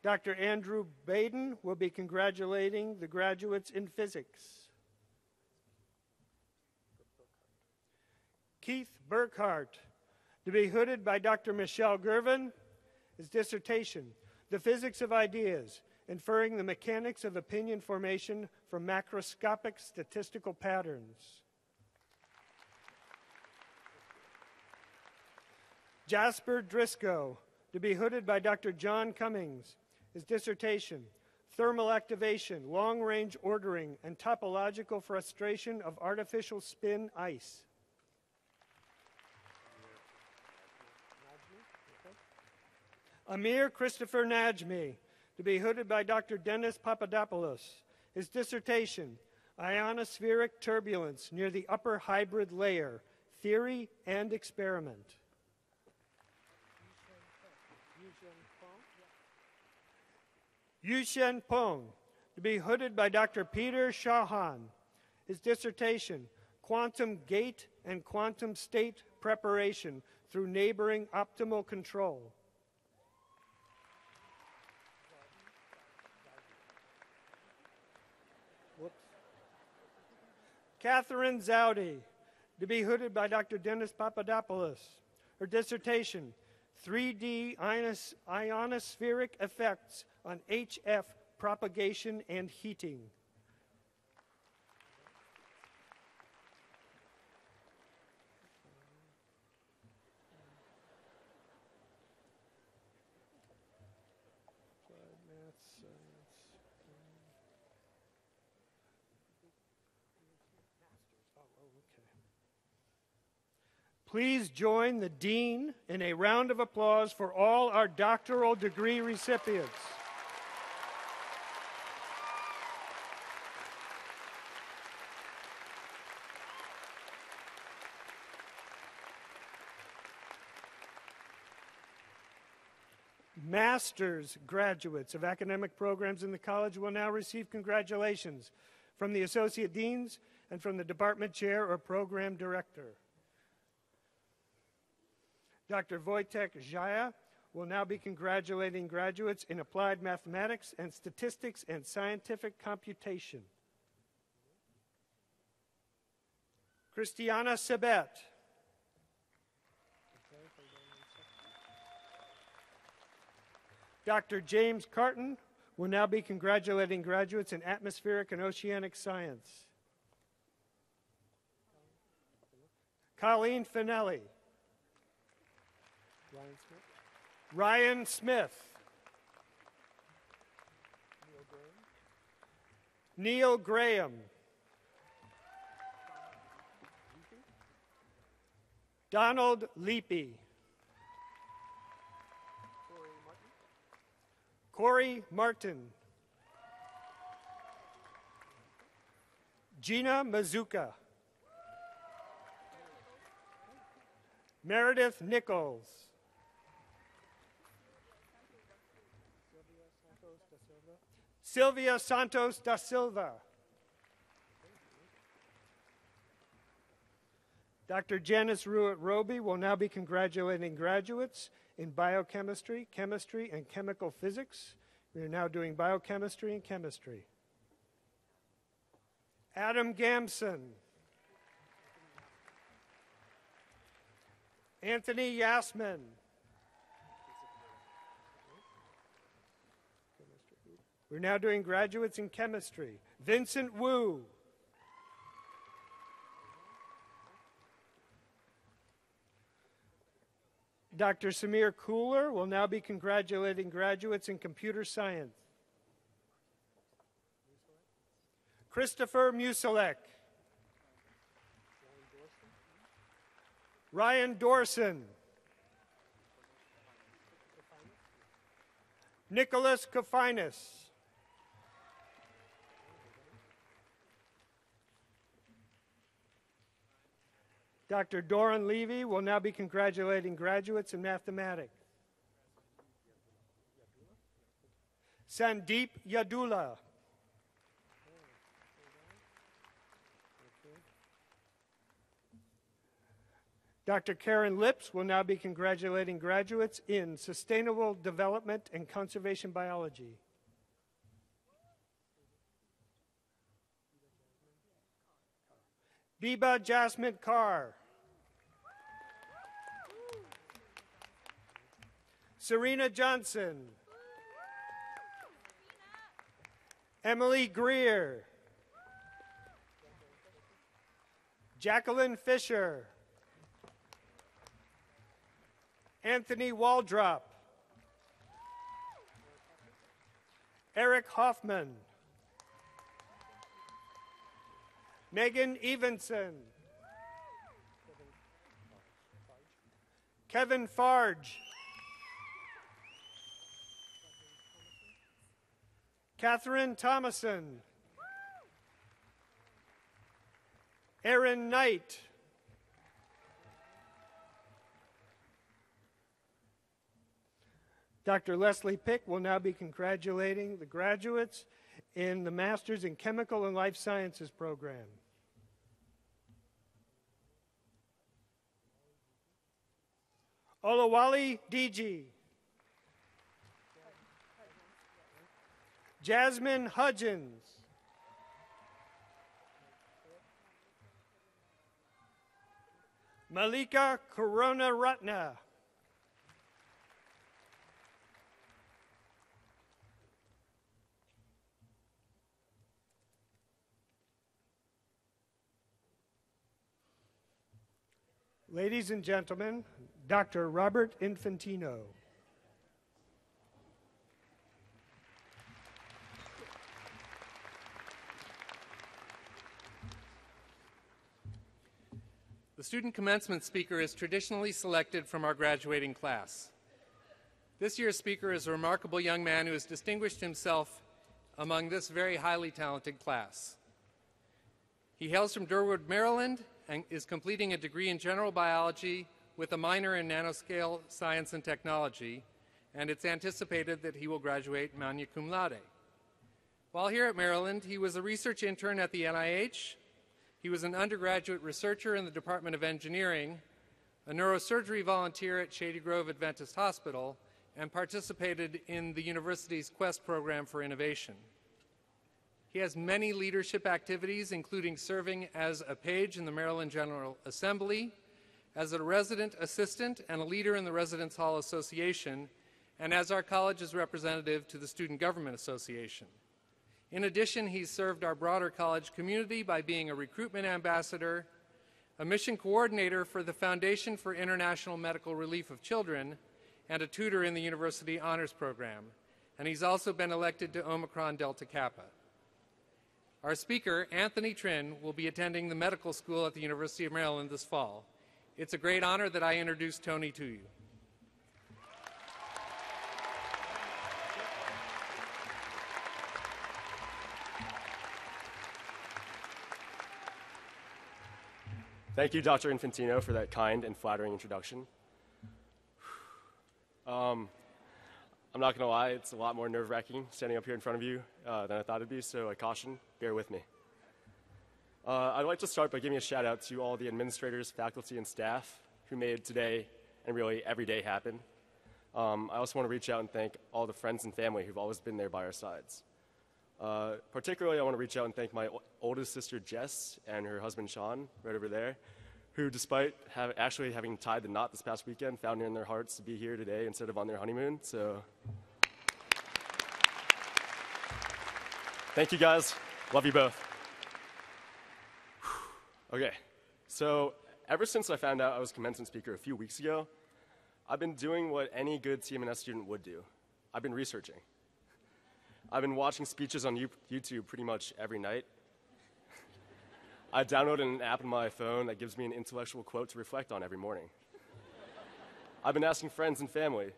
Speaker 5: Dr. Andrew Baden will be congratulating the graduates in physics. Keith Burkhart, to be hooded by Dr. Michelle Gervin. His dissertation, The Physics of Ideas, Inferring the Mechanics of Opinion Formation from Macroscopic Statistical Patterns. Jasper Driscoll, to be hooded by Dr. John Cummings. His dissertation, Thermal Activation, Long-Range Ordering, and Topological Frustration of Artificial Spin Ice. Amir Christopher Najmi, to be hooded by Dr. Dennis Papadopoulos. His dissertation, Ionospheric Turbulence Near the Upper Hybrid Layer, Theory and Experiment. Yushen Peng, to be hooded by Dr. Peter Shahan. His dissertation, Quantum Gate and Quantum State Preparation through Neighboring Optimal Control. Catherine Zowdy, to be hooded by Dr. Dennis Papadopoulos. Her dissertation, 3D ionospheric effects on HF propagation and heating. Please join the Dean in a round of applause for all our doctoral degree recipients. Master's graduates of academic programs in the college will now receive congratulations from the Associate Deans and from the Department Chair or Program Director. Dr. Wojtek Zhaja will now be congratulating graduates in applied mathematics and statistics and scientific computation. Christiana Sebet. Dr. James Carton will now be congratulating graduates in atmospheric and oceanic science. Colleen Finelli. Ryan Smith. Neil Graham. Donald Leapy. Corey Martin. Gina Mazuka. Meredith Nichols. Sylvia Santos da Silva. Dr. Janice Ruitt-Roby will now be congratulating graduates in biochemistry, chemistry, and chemical physics. We are now doing biochemistry and chemistry. Adam Gamson. Anthony Yasmin. We're now doing graduates in chemistry. Vincent Wu. Dr. Samir Cooler will now be congratulating graduates in computer science. Christopher Musilek. Ryan Dorson. Nicholas Kofinas. Dr. Doran Levy will now be congratulating graduates in mathematics. Sandeep Yadula. Dr. Karen Lips will now be congratulating graduates in Sustainable Development and Conservation Biology. Biba Jasmine Carr. Serena Johnson. Emily Greer. Jacqueline Fisher. Anthony Waldrop. Eric Hoffman. Megan Evenson. Kevin Farge. Catherine Thomason. Aaron Knight. Dr. Leslie Pick will now be congratulating the graduates in the Masters in Chemical and Life Sciences program. Olawale DG. Jasmine Hudgens. Malika Karunaratna. Ladies and gentlemen, Dr. Robert Infantino.
Speaker 7: The student commencement speaker is traditionally selected from our graduating class. This year's speaker is a remarkable young man who has distinguished himself among this very highly talented class. He hails from Durwood, Maryland, and is completing a degree in general biology with a minor in nanoscale science and technology, and it's anticipated that he will graduate magna cum laude. While here at Maryland, he was a research intern at the NIH. He was an undergraduate researcher in the Department of Engineering, a neurosurgery volunteer at Shady Grove Adventist Hospital, and participated in the university's Quest program for innovation. He has many leadership activities, including serving as a page in the Maryland General Assembly, as a resident assistant and a leader in the Residence Hall Association, and as our college's representative to the Student Government Association. In addition, he's served our broader college community by being a recruitment ambassador, a mission coordinator for the Foundation for International Medical Relief of Children, and a tutor in the University Honors Program. And he's also been elected to Omicron Delta Kappa. Our speaker, Anthony Trin, will be attending the medical school at the University of Maryland this fall. It's a great honor that I introduce Tony to you.
Speaker 10: Thank you, Dr. Infantino, for that kind and flattering introduction. I'm not going to lie, it's a lot more nerve-wracking standing up here in front of you than I thought it'd be, so I caution, bear with me. I'd like to start by giving a shout out to all the administrators, faculty, and staff who made today and really every day happen. I also want to reach out and thank all the friends and family who've always been there by our sides. Particularly, I want to reach out and thank my oldest sister, Jess, and her husband, Sean, right over there, who, despite actually having tied the knot this past weekend, found it in their hearts to be here today instead of on their honeymoon. So, thank you, guys. Love you both. Okay, so ever since I found out I was commencement speaker a few weeks ago, I've been doing what any good CMNS student would do. I've been researching. I've been watching speeches on YouTube pretty much every night. I downloaded an app on my phone that gives me an intellectual quote to reflect on every morning. I've been asking friends and family,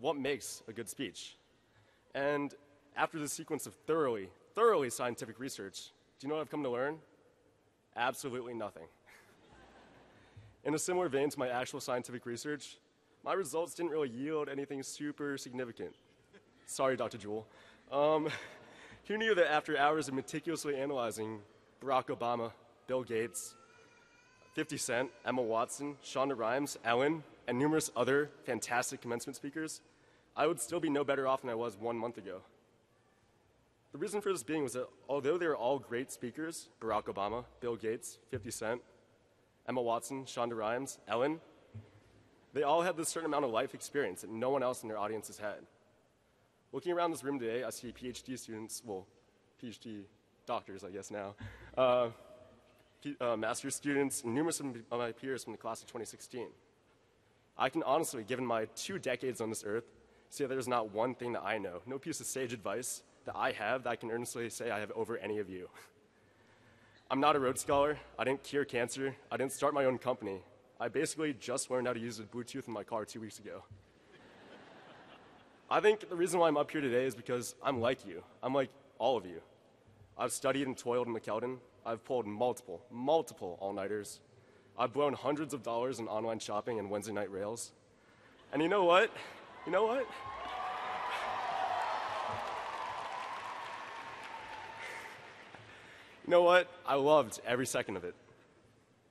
Speaker 10: what makes a good speech? And after this sequence of thoroughly scientific research, do you know what I've come to learn? Absolutely nothing. In a similar vein to my actual scientific research, my results didn't really yield anything super significant. Sorry, Dr. Jewell. Who knew that after hours of meticulously analyzing Barack Obama, Bill Gates, 50 Cent, Emma Watson, Shonda Rhimes, Ellen, and numerous other fantastic commencement speakers, I would still be no better off than I was 1 month ago. The reason for this being was that although they were all great speakers, Barack Obama, Bill Gates, 50 Cent, Emma Watson, Shonda Rhimes, Ellen, they all had this certain amount of life experience that no one else in their audiences had. Looking around this room today, I see PhD students, well, PhD doctors, I guess now, master's students, and numerous of my peers from the class of 2016. I can honestly, given my 2 decades on this earth, say that there's not one thing that I know, no piece of sage advice that I have that I can earnestly say I have over any of you. I'm not a Rhodes Scholar. I didn't cure cancer. I didn't start my own company. I basically just learned how to use the Bluetooth in my car 2 weeks ago. I think the reason why I'm up here today is because I'm like you. I'm like all of you. I've studied and toiled in McKeldin. I've pulled multiple all-nighters. I've blown hundreds of dollars in online shopping and Wednesday night rails. And you know what? You know what? You know what? I loved every second of it.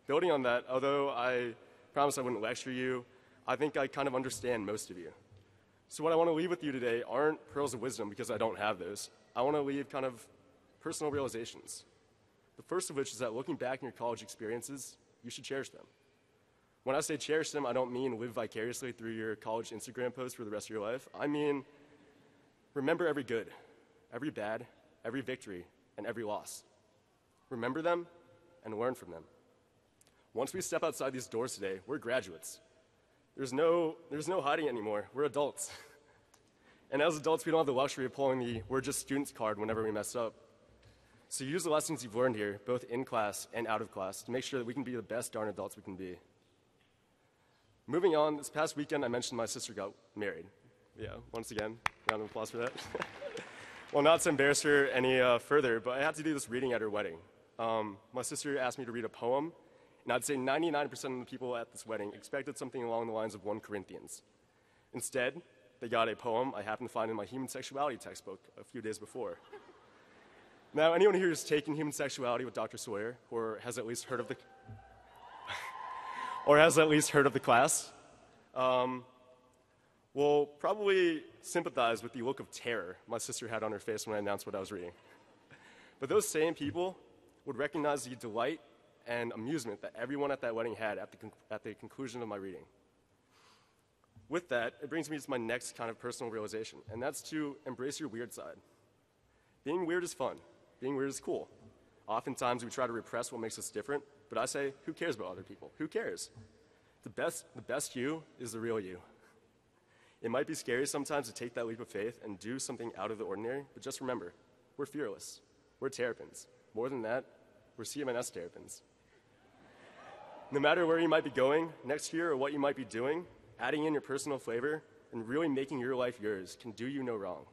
Speaker 10: Building on that, although I promised I wouldn't lecture you, I think I kind of understand most of you. So what I want to leave with you today aren't pearls of wisdom because I don't have those. I want to leave kind of personal realizations. The first of which is that looking back on your college experiences, you should cherish them. When I say cherish them, I don't mean live vicariously through your college Instagram post for the rest of your life. I mean, remember every good, every bad, every victory, and every loss. Remember them and learn from them. Once we step outside these doors today, we're graduates. There's no hiding anymore. We're adults. And as adults, we don't have the luxury of pulling the "we're just students" card whenever we mess up. So use the lessons you've learned here, both in class and out of class, to make sure that we can be the best darn adults we can be. Moving on, this past weekend I mentioned my sister got married. Yeah, once again, round of applause for that. Well, not to embarrass her any further, but I had to do this reading at her wedding. My sister asked me to read a poem, and I'd say 99% of the people at this wedding expected something along the lines of 1 Corinthians. Instead, they got a poem I happened to find in my human sexuality textbook a few days before. Now, anyone here who's taken human sexuality with Dr. Sawyer, or has at least heard of the class, will probably sympathize with the look of terror my sister had on her face when I announced what I was reading. But those same people would recognize the delight and amusement that everyone at that wedding had at the conclusion of my reading. With that, it brings me to my next kind of personal realization, and that's to embrace your weird side. Being weird is fun. Being weird is cool. Oftentimes we try to repress what makes us different, but I say, who cares about other people? Who cares? The best you is the real you. It might be scary sometimes to take that leap of faith and do something out of the ordinary, but just remember, we're fearless. We're terrapins. More than that, we're CMNS terrapins. No matter where you might be going next year or what you might be doing, adding in your personal flavor and really making your life yours can do you no wrong.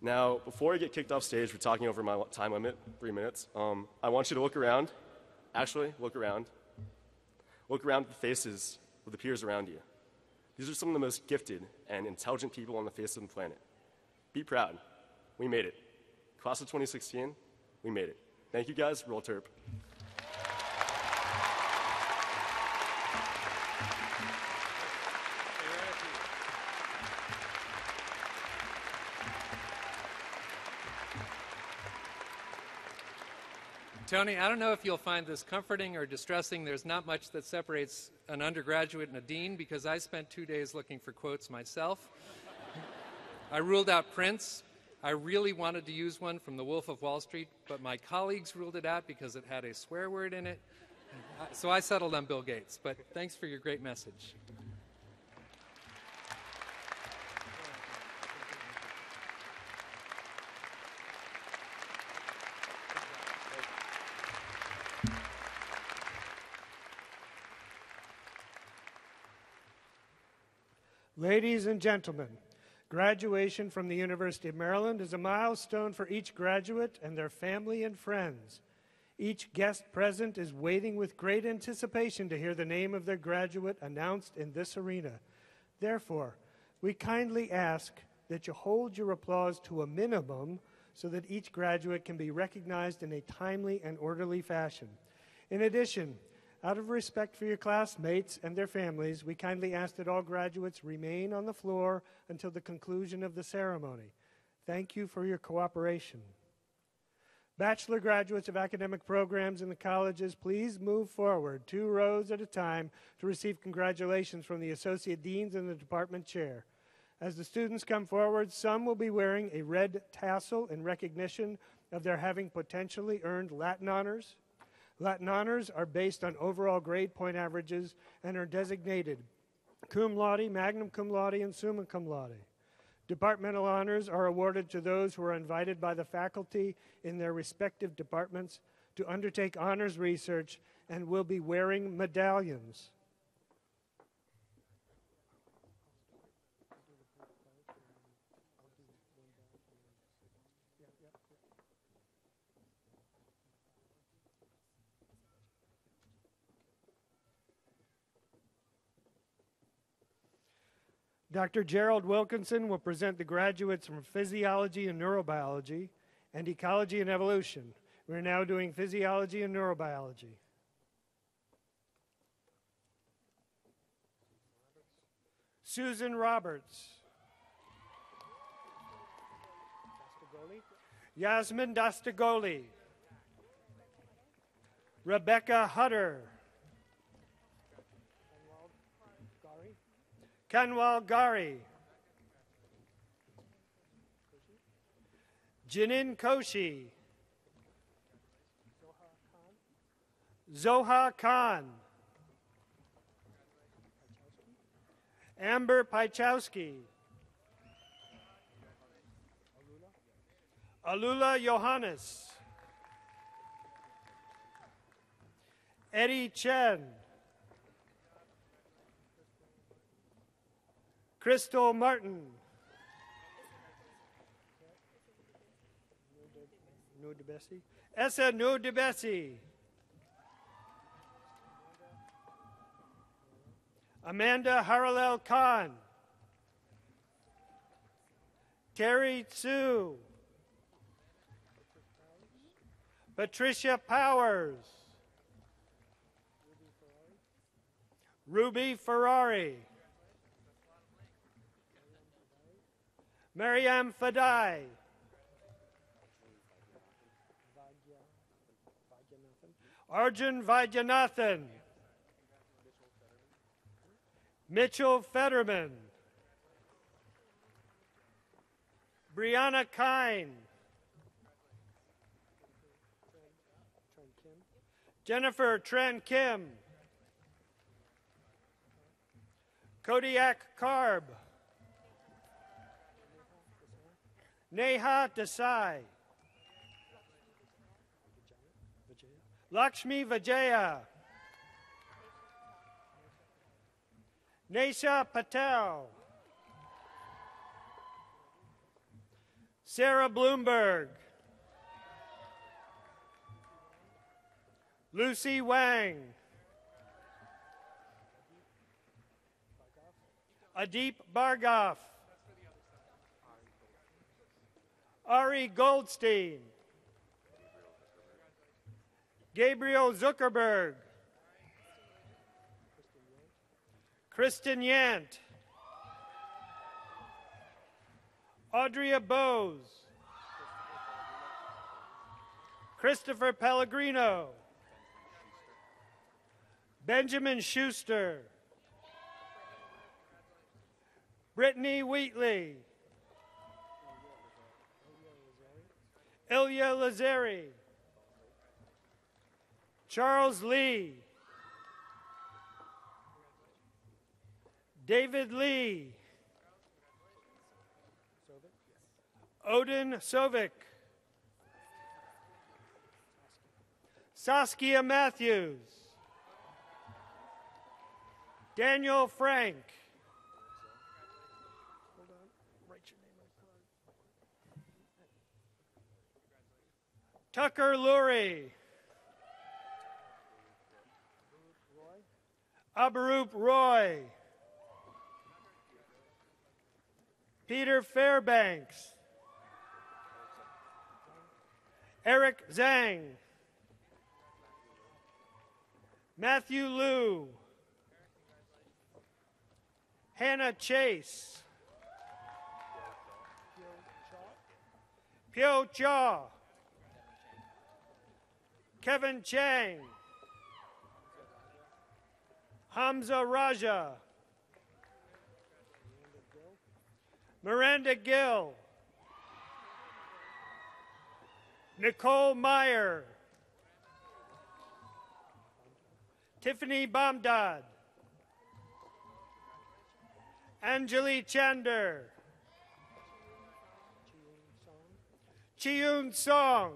Speaker 10: Now, before I get kicked off stage for talking over my time limit, 3 minutes, I want you to look around. Actually, look around. Look around at the faces of the peers around you. These are some of the most gifted and intelligent people on the face of the planet. Be proud. We made it. Class of 2016, we made it. Thank you guys. Roll Terp.
Speaker 7: Tony, I don't know if you'll find this comforting or distressing. There's not much that separates an undergraduate and a dean because I spent 2 days looking for quotes myself. I ruled out Prince. I really wanted to use one from The Wolf of Wall Street, but my colleagues ruled it out because it had a swear word in it. So I settled on Bill Gates, but thanks for your great message.
Speaker 5: Ladies and gentlemen, graduation from the University of Maryland is a milestone for each graduate and their family and friends. Each guest present is waiting with great anticipation to hear the name of their graduate announced in this arena. Therefore, we kindly ask that you hold your applause to a minimum so that each graduate can be recognized in a timely and orderly fashion. In addition, out of respect for your classmates and their families, we kindly ask that all graduates remain on the floor until the conclusion of the ceremony. Thank you for your cooperation. Bachelor graduates of academic programs in the colleges, please move forward 2 rows at a time to receive congratulations from the Associate Deans and the Department Chair. As the students come forward, some will be wearing a red tassel in recognition of their having potentially earned Latin honors. Latin honors are based on overall grade point averages and are designated cum laude, magna cum laude, and summa cum laude. Departmental honors are awarded to those who are invited by the faculty in their respective departments to undertake honors research and will be wearing medallions. Dr. Gerald Wilkinson will present the graduates from Physiology and Neurobiology and Ecology and Evolution. We're now doing Physiology and Neurobiology. Susan Roberts. Yasmin Dastagoli. Rebecca Hutter. Kanwal Gari. Jinin Koshi. Zoha Khan. Amber Paichowski. Alula Johannes. Eddie Chen. Crystal Martin. Essa Nudibesi. Amanda Haralel Khan. Terry Tsu. Patricia Powers. Ruby Ferrari. Mariam Fadai. Arjun Vaidyanathan. Mitchell Fetterman. Brianna Kine. Jennifer Tran Kim. Kodiak Karb. Neha Desai. Lakshmi Vijaya. Nesha Patel. Sarah Bloomberg. Lucy Wang. Adeep Bargoff. Ari Goldstein. Gabriel Zuckerberg. Kristen Yant. Audrey Bose. Christopher Pellegrino. Benjamin Schuster. Brittany Wheatley. Ilya Lazari. Charles Lee. David Lee. Odin Sovic. Saskia Matthews. Daniel Frank. Tucker Lurie. Abarup Roy. Peter Fairbanks. Eric Zhang. Matthew Liu. Hannah Chase. Pyo Cha. Kevin Chang. Hamza Raja. Miranda Gill. Nicole Meyer. Tiffany Bomdad. Anjali Chander. Chiyun Song.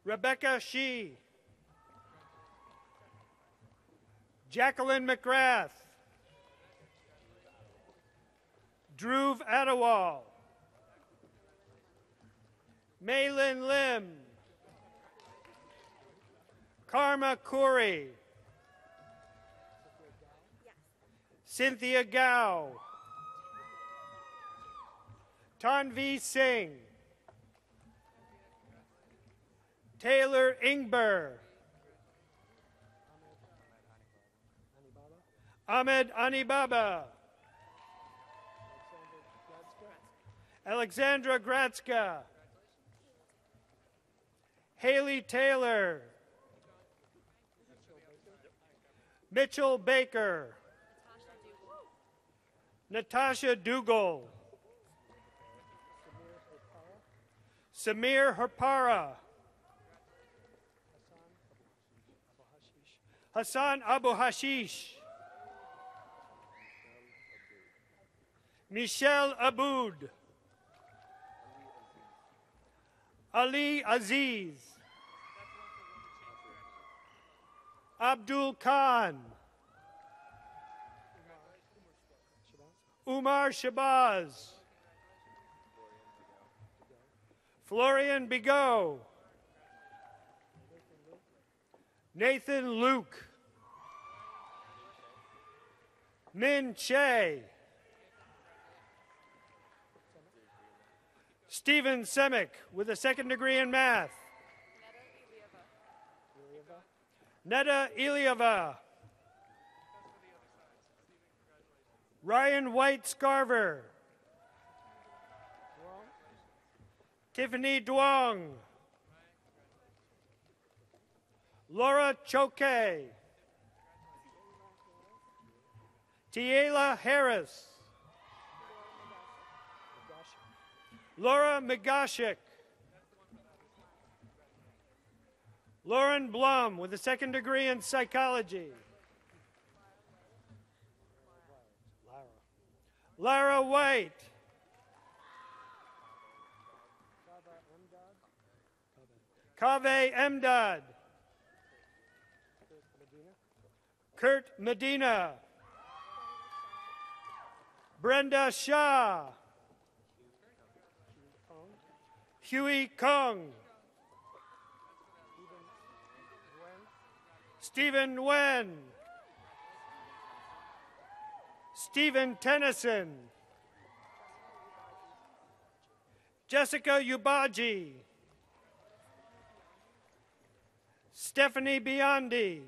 Speaker 5: Rebecca Shi. Jacqueline McGrath. Dhruv Adawal. Maylin Lim. Karma Khoury. Cynthia Gao. Tanvi Singh. Taylor Ingber. Ahmed Anibaba. Alexandra Gratska. Haley Taylor. Mitchell Baker. Natasha Dougal. Samir Harpara. Hassan Abu Hashish. Michelle Aboud. Ali Aziz. Abdul Khan. Umar Shabazz. Florian Bigot. Nathan Luke. Min Che. Stephen Semick with a second degree in math. Netta Ilieva. Ryan White Scarver. Tiffany Duong. Laura Choke. Tiela Harris. Laura Megashik. Lauren Blum with a second degree in psychology. Lara White. Kaveh Emdad. Kurt Medina. Brenda Shah. Huey Kong. Stephen Wen. Stephen Tennyson. Jessica Ubaji. Stephanie Biondi.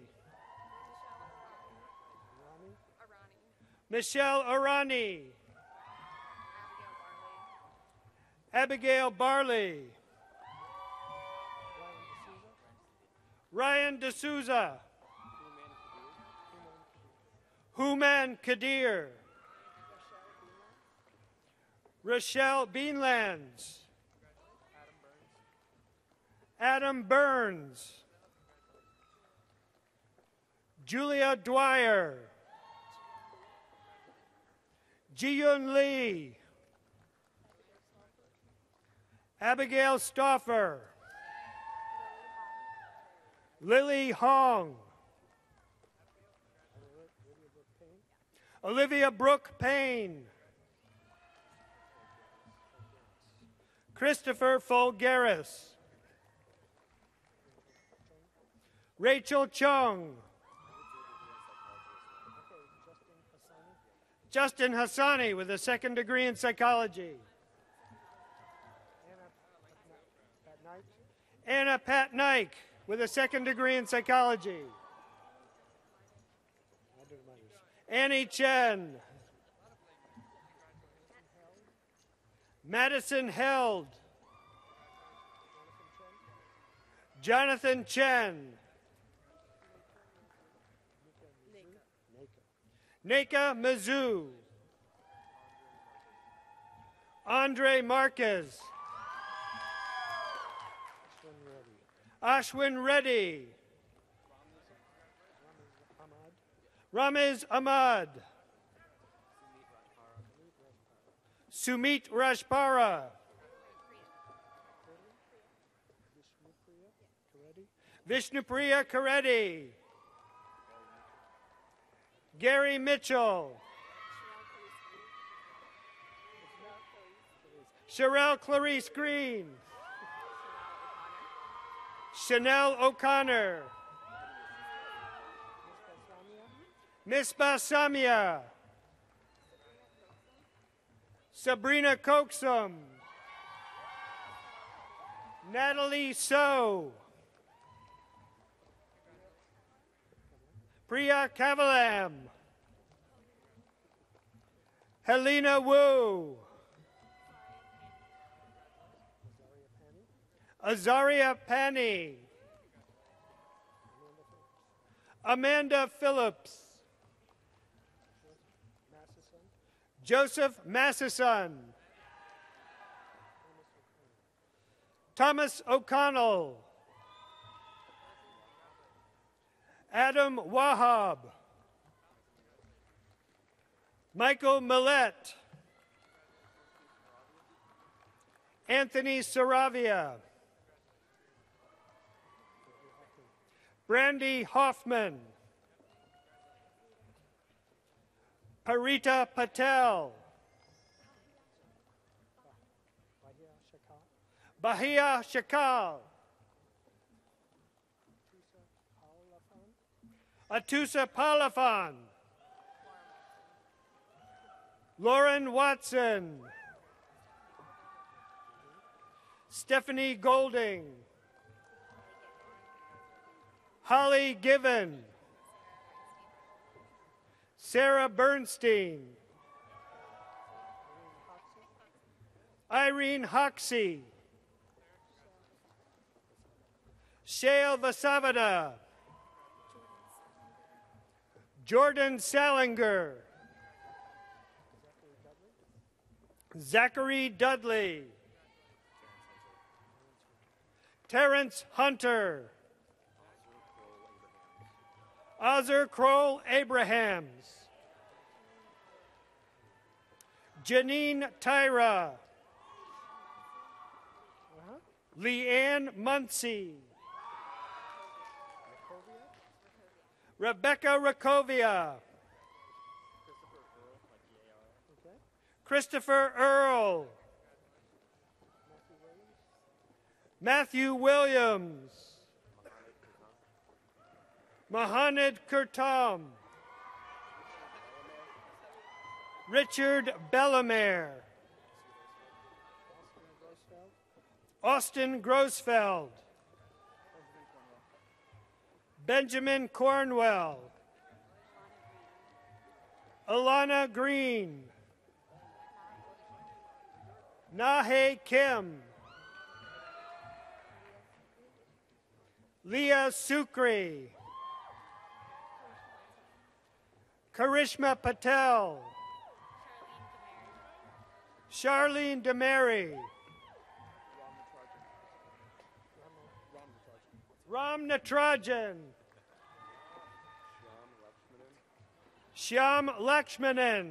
Speaker 5: Michelle Arani. Abigail Barley. Ryan D'Souza. Human Kadir. Rochelle Beanlands. Adam Burns. Julia Dwyer. Jiyun Lee. Abigail Stauffer. Lily Hong. Olivia Brooke Payne. Christopher Folgaris. Rachel Chung. Justin Hassani with a second degree in psychology. Anna Patnaik with a second degree in psychology. Annie Chen. Madison Held. Jonathan Chen. Neka Mizzou. Andre Marquez. Ashwin Reddy. Ramiz Ahmad. Sumit Rajpara. Vishnupriya Kareddy. Gary Mitchell. Sherelle Clarice Green. Chanel O'Connor. Misbah Samia. Sabrina Coxum. Natalie So. Priya Kavalam. Helena Wu. Azaria Pani. Amanda Phillips. Joseph Massison. Thomas O'Connell. Adam Wahab. Michael Millett. Anthony Saravia. Brandy Hoffman. Parita Patel. Bahia Shakal. Atusa Palafan. Lauren Watson. Stephanie Golding. Holly Given. Sarah Bernstein. Irene Hoxie. Shale Vasavada. Jordan Salinger. Zachary Dudley. Terrence Hunter. Azur Kroll Abrahams. Janine Tyra. Leanne Muncie. Rebecca Rakovia. Christopher Earl. Matthew Williams. Mohamed Kurtam. Richard Bellamere. Austin Grossfeld. Benjamin Cornwell. Alana Green. Nahe Kim. Leah Sukri. Karishma Patel. Charlene DeMary. Ram Natrajan. Shyam Lakshmanan.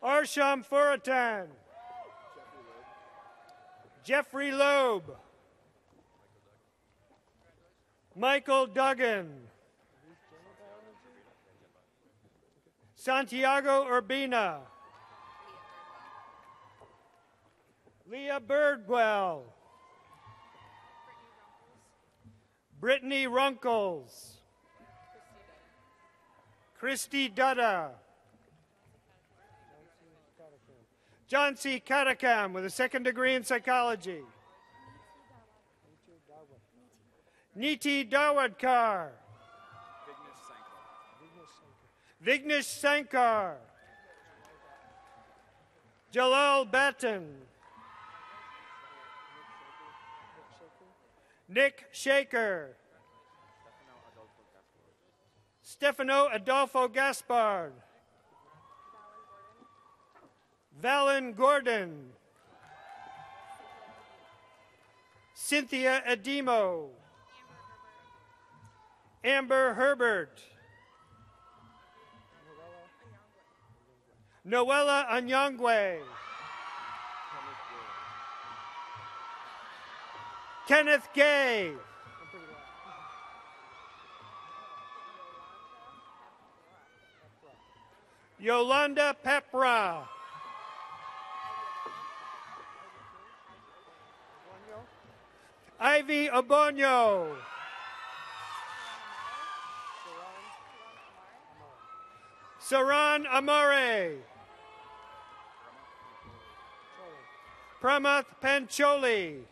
Speaker 5: Arsham Furatan. Jeffrey Loeb. Michael Duggan. Santiago Urbina. Leah Birdwell. Brittany Runkles. Christy Dutta. John C. Katakam with a second degree in psychology. Niti Dawadkar. Vignesh Sankar. Jalal Batten. Nick Shaker. Stefano Adolfo Gaspard. Valen Gordon. Cynthia Ademo. Amber Herbert. Noella Anyangwe. Kenneth Gay. Yolanda Pepra. Ivy Obonyo. Saran Amare. Pramath Pancholi.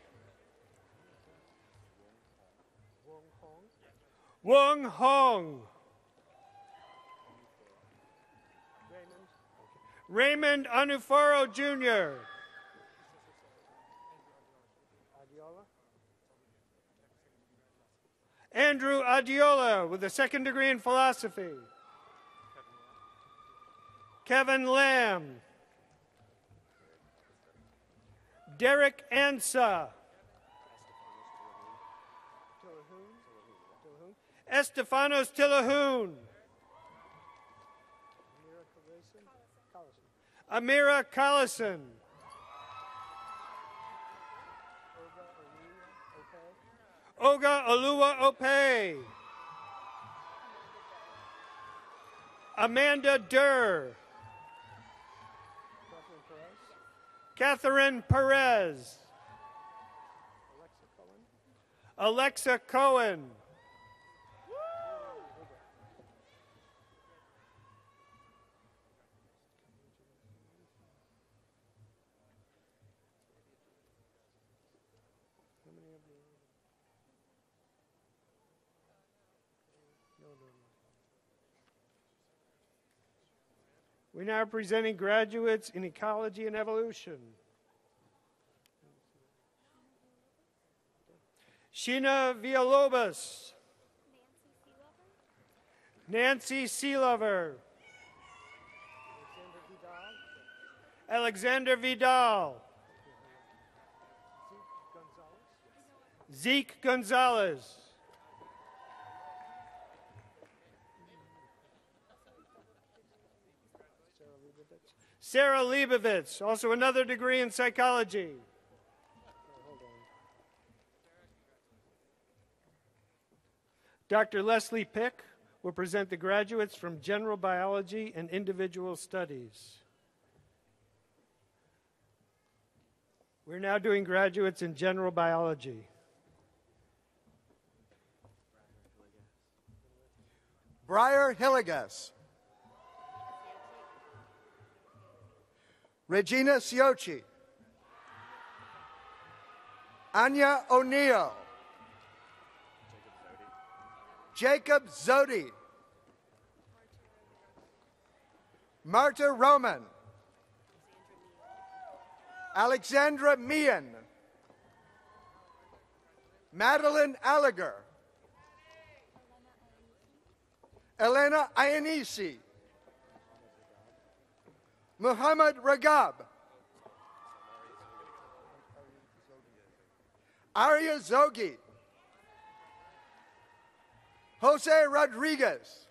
Speaker 5: Wong Hong. Raymond Anufaro Jr. Andrew Adiola with a second degree in philosophy. Kevin Lamb. Derek Ansa. Estefanos Tillahoon. Amira Collison. Oga Olua Ope. Amanda Durr. Catherine Perez. Alexa Cohen. We're now presenting graduates in ecology and evolution. Sheena Villalobos. Nancy Sealover. Alexander Vidal. Zeke Gonzalez. Sarah Leibovitz, also another degree in psychology. Dr. Leslie Pick will present the graduates from General Biology and Individual Studies. We're now doing graduates in General Biology.
Speaker 11: Briar Hillegas. Regina Siochi. Anya O'Neill. Jacob Zodi. Marta Roman. Alexandra Meehan. Madeline Alliger. Elena Ayanisi. Muhammad Ragab. Arya Zogi. Jose Rodriguez.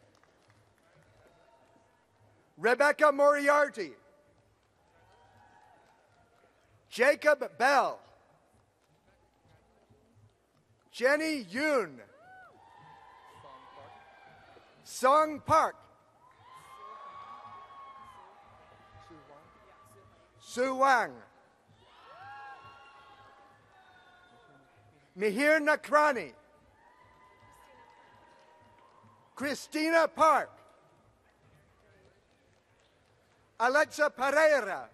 Speaker 11: Rebecca Moriarty. Jacob Bell. Jenny Yoon. Song Park. Su Wang. Mihir Nakrani. Christina Park. Alexa Pereira.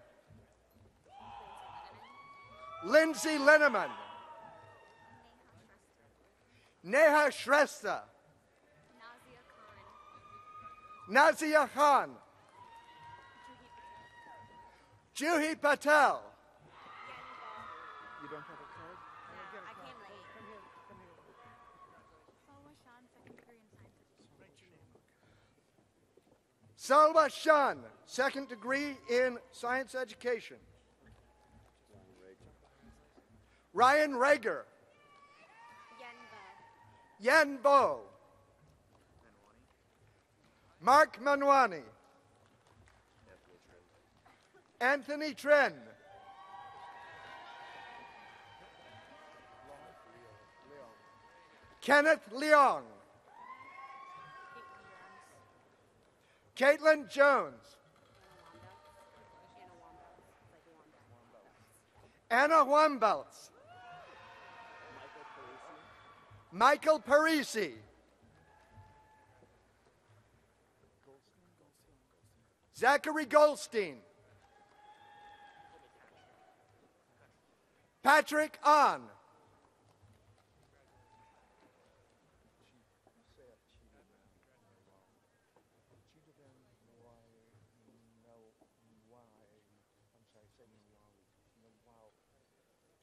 Speaker 11: Lindsay Linneman. Neha Shrestha. Nazia Khan. Juhi Patel.
Speaker 12: You don't have a card?
Speaker 13: I came late.
Speaker 12: Come here, come here.
Speaker 11: Salwa Shan, second degree in science education. Ryan Rager. Yen Bo. Mark Manwani. Anthony Tren. Kenneth Leong. Caitlin Jones. Anna Wambelts. Michael Parisi. Zachary Goldstein. Patrick Ahn.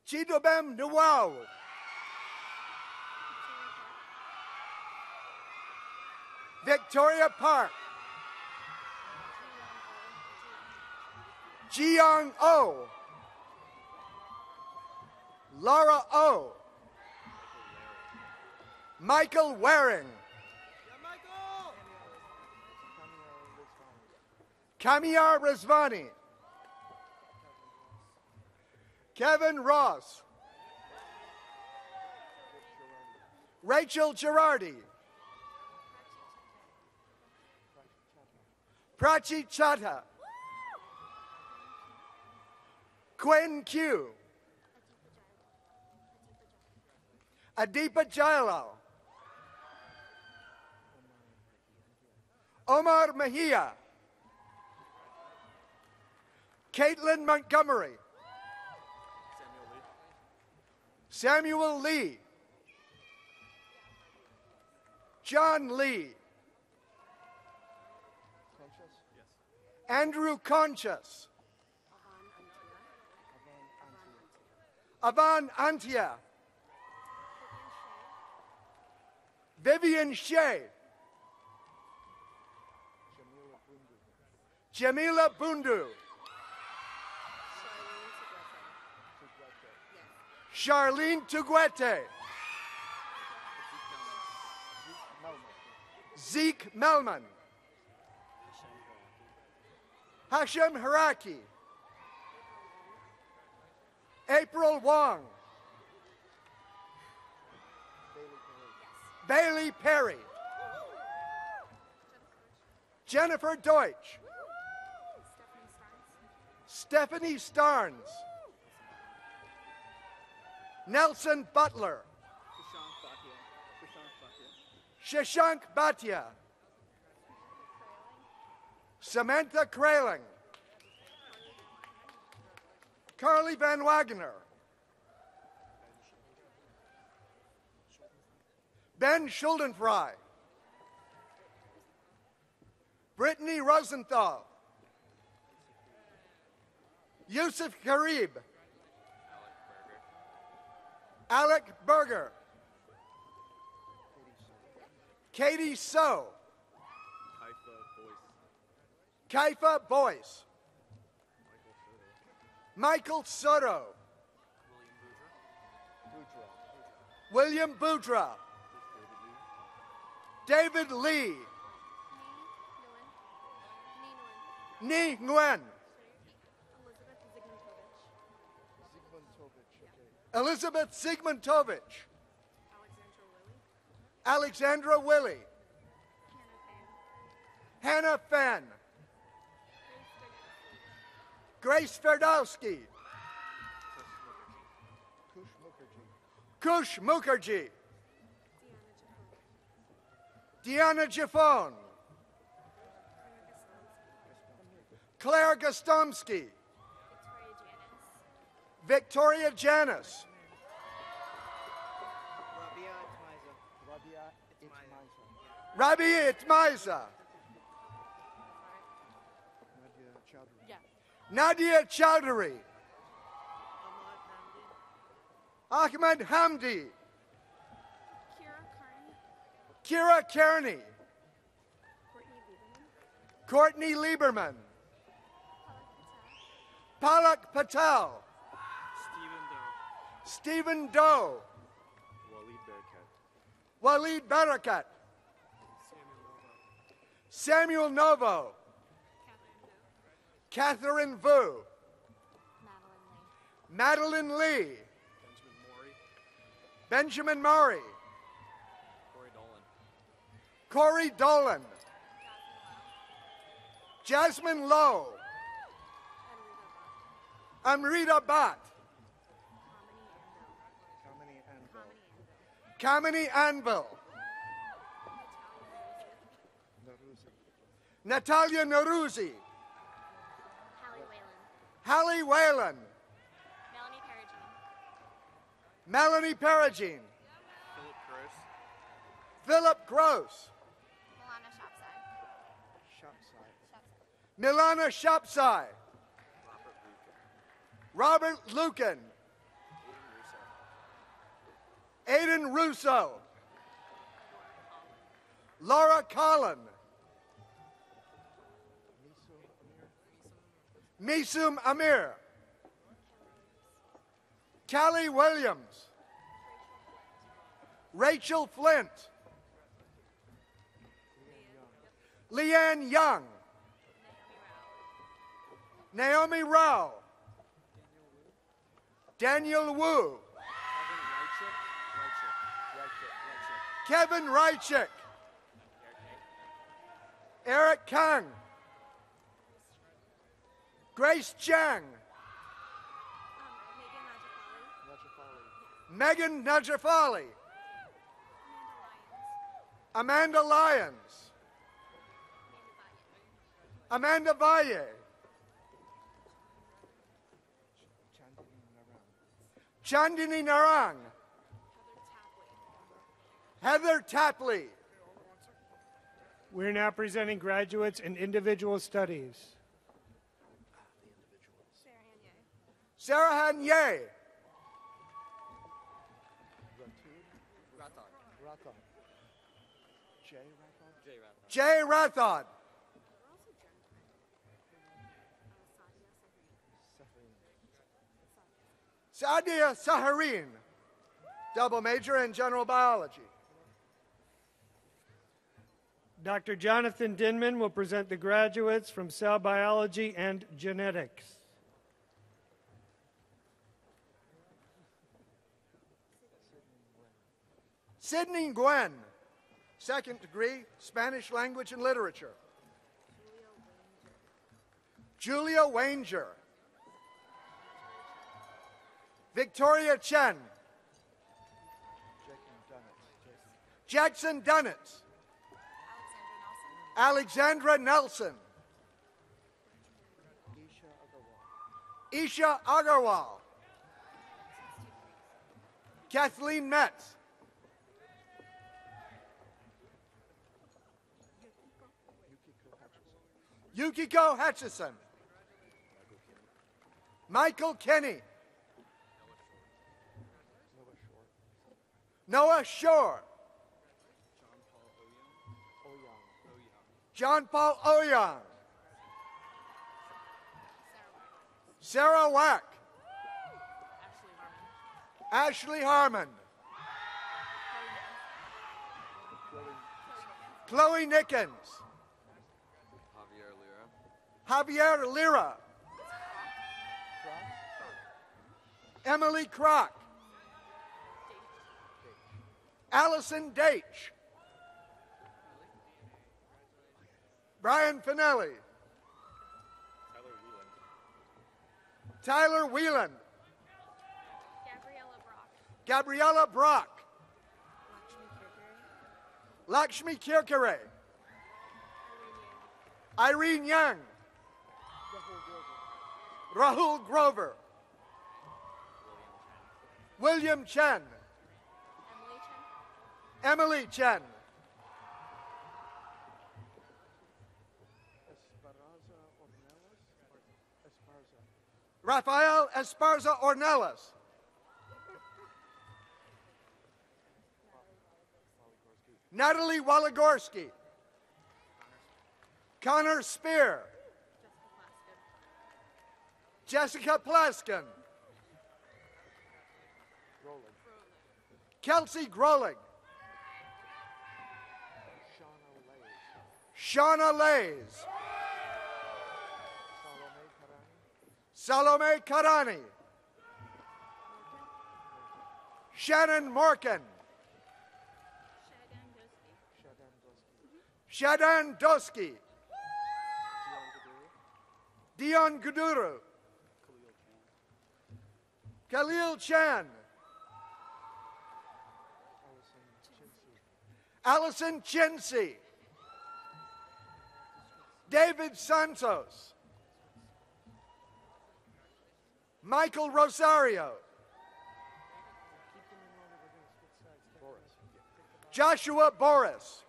Speaker 11: Chidobem Nuwao. Victoria Park. Jiyoung Oh. Laura Oh. Michael Waring. Kamiyar Rizvani. Kevin Ross. Rachel Girardi. Prachi Chata. Quinn Q. Adipa Jailo. Omar Mejia. Caitlin Montgomery. Samuel Lee. John Lee. Andrew Conchas. Avan Antia. Vivian Shea. Jamila Bundu. Charlene Tuguete. Zeke Melman. Hashem Haraki. April Wong. Bailey Perry. Jennifer Deutsch. Stephanie Starnes. Nelson Butler. Shashank Bhatia. Samantha Kraling. Carly Van Wagner. Ben Schuldenfrei. Brittany Rosenthal. Yusuf Karib. Alec Berger. Katie So. Kaifa Boyce. Michael Soto. William Boudra. David Lee. Ni Nguyen. Elizabeth Sigmuntovich. Alexandra Willie. Hannah Fenn. Grace Ferdowski. Kush Mukherjee. Deanna Giffon. Claire Gostomski. Victoria Janis. Rabia Itmaiza. Nadia Chowdhury. Ahmed Hamdi. Kira Kearney. Courtney Lieberman. Palak Patel. Stephen Doe. Waleed Barakat. Samuel Novo. Catherine Vu. Madeline Lee. Benjamin Murray. Corey Dolan. Jasmine Lowe. Amrita Bhatt. Kamini Anvil. Natalia Naruzi. Hallie Whalen. Melanie Perigine. Philip Gross. Milana Shapsai. Robert Lucan. Aiden Russo. Laura Collin. Misum Amir. Callie Williams. Rachel Flint. Leanne Young. Naomi Rao. Daniel Wu. Kevin Reichik. Eric Kang. Grace Chang. Megan Najafali. Amanda Lyons. Amanda Valle. Chandini Narang. Heather Tapley.
Speaker 5: We're now presenting graduates in individual studies.
Speaker 11: Sarah Hanye. Jay Rathod. Sadia Saharin, double major in general biology.
Speaker 5: Dr. Jonathan Dinman will present the graduates from cell biology and genetics.
Speaker 11: Sydney Gwen, second degree, Spanish language and literature. Julia Wanger. Victoria Chen. Jackson Dunnett. Alexandra Nelson. Isha Agarwal. Kathleen Metz. Yukiko Hutchison. Michael Kenny. Noah Shore. John Paul Ouyang. Sarah Wack. Ashley Harmon. Chloe Nickens. Javier Lira. Emily Kroc. Allison Deitch. Brian Finelli. Tyler Whelan. Gabriella Brock. Lakshmi Kirkare. Irene Young. Rahul Grover. William Chen. Emily Chen. Rafael Esparza Ornelas. Natalie Waligorsky. Connor Spear. Jessica Plaskin. Kelsey Grolig. Shauna Lays. Salome Karani. Shannon Morgan. Shadan Doski. Dion Guduru. Khalil Chan. Allison Chinsey. David Santos. Michael Rosario. Joshua Boris.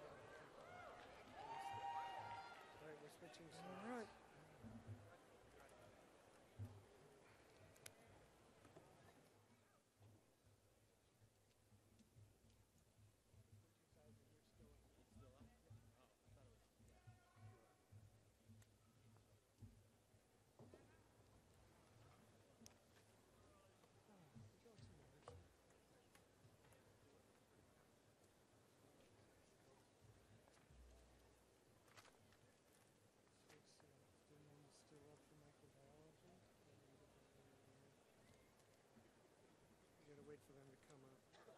Speaker 5: Wait for them to come up.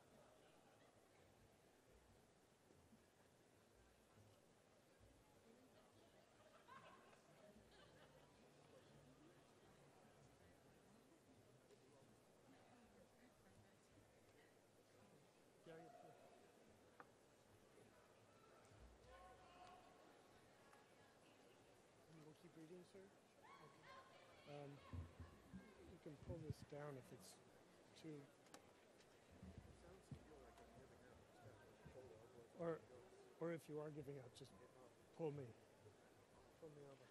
Speaker 5: We'll keep reading, sir? Okay. You can pull this down if it's too... Or if you are giving out, just pull me. Pull me over.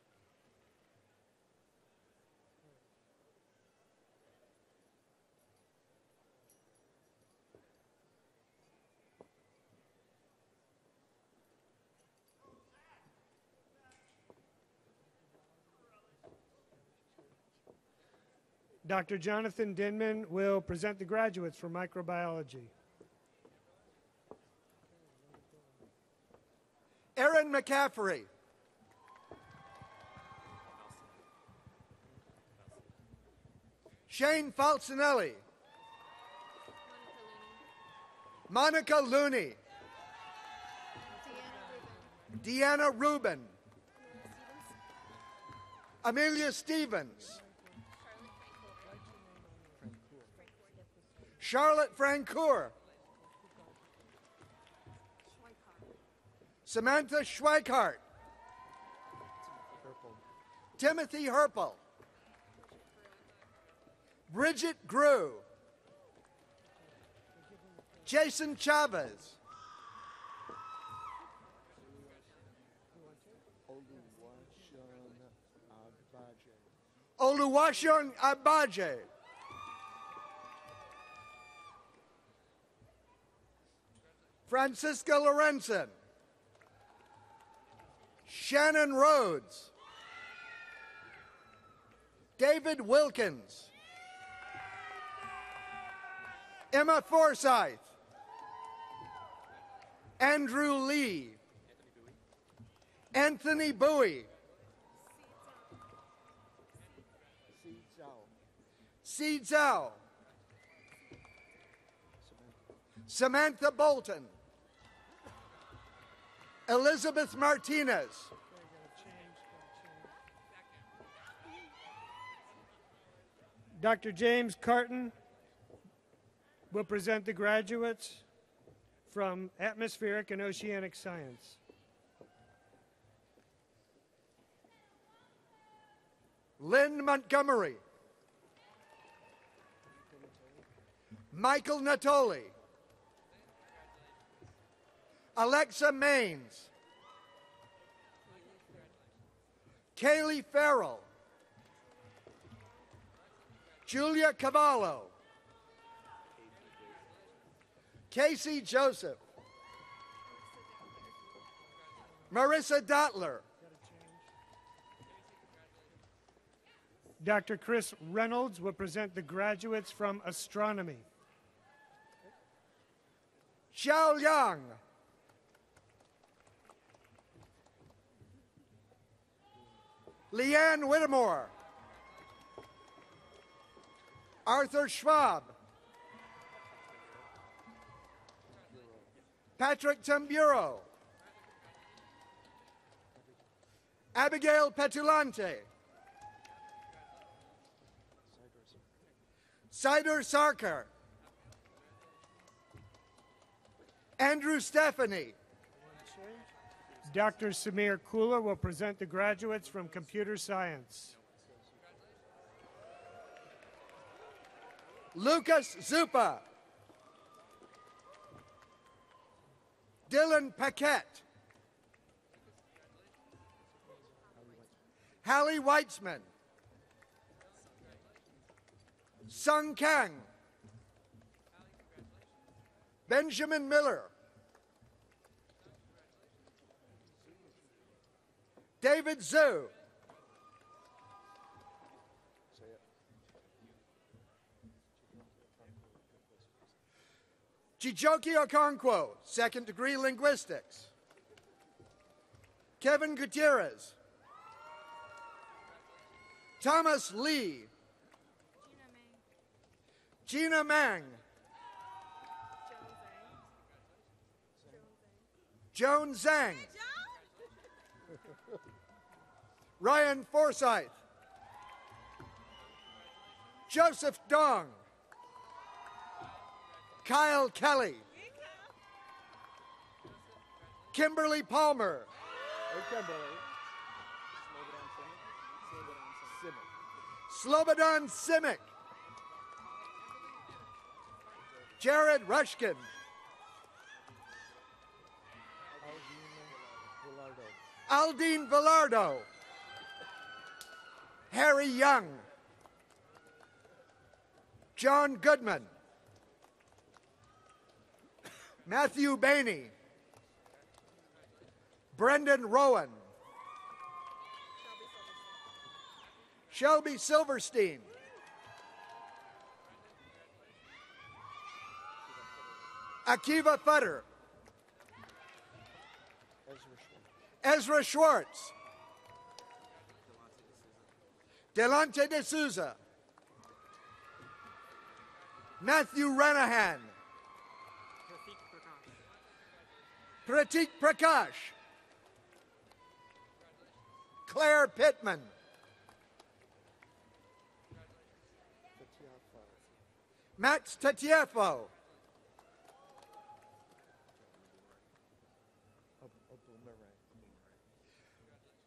Speaker 5: Dr. Jonathan Dinman will present the graduates for microbiology.
Speaker 11: Aaron McCaffrey. Shane Falcinelli. Monica Looney. Deanna Rubin. Amelia Stevens. Charlotte Francoeur. Samantha Schweikart. Timothy Herpel. Bridget Grew. Jason Chavez. Oluwaseun Agbaje. Francisca Lorenzen. Shannon Rhodes. David Wilkins. Emma Forsyth. Andrew Lee. Anthony Bowie. Si Zhao. Samantha Bolton. Elizabeth Martinez.
Speaker 5: Dr. James Carton will present the graduates from Atmospheric and Oceanic Science.
Speaker 11: Lynn Montgomery. Michael Natoli. Alexa Maines. Kaylee Farrell. Julia Cavallo. Casey Joseph. Marissa Dottler.
Speaker 5: Dr. Chris Reynolds will present the graduates from Astronomy.
Speaker 11: Xiao Liang. Leanne Whittemore. Arthur Schwab. Patrick Tamburo. Abigail Petulante. Sider Sarkar. Andrew Stephanie.
Speaker 5: Dr. Samir Kula will present the graduates from Computer Science.
Speaker 11: Lucas Zupa. Dylan Paquette. Hallie Weitzman. Sung Kang. Benjamin Miller. David Zhu. Chijoki Okonkwo, second degree linguistics. Kevin Gutierrez. Thomas Lee. Gina Mang. Joan Zhang. Ryan Forsyth. Joseph Dong. Kyle Kelly. Kimberly Palmer. Slobodan Simic. Jared Rushkin. Aldine Villardo. Harry Young. John Goodman. Matthew Bainey. Brendan Rowan. Shelby Silverstein. Akiva Futter. Ezra Schwartz. Delante de Souza. Matthew Ranahan. Pratik Prakash. Claire Pittman. Max Tatiefo.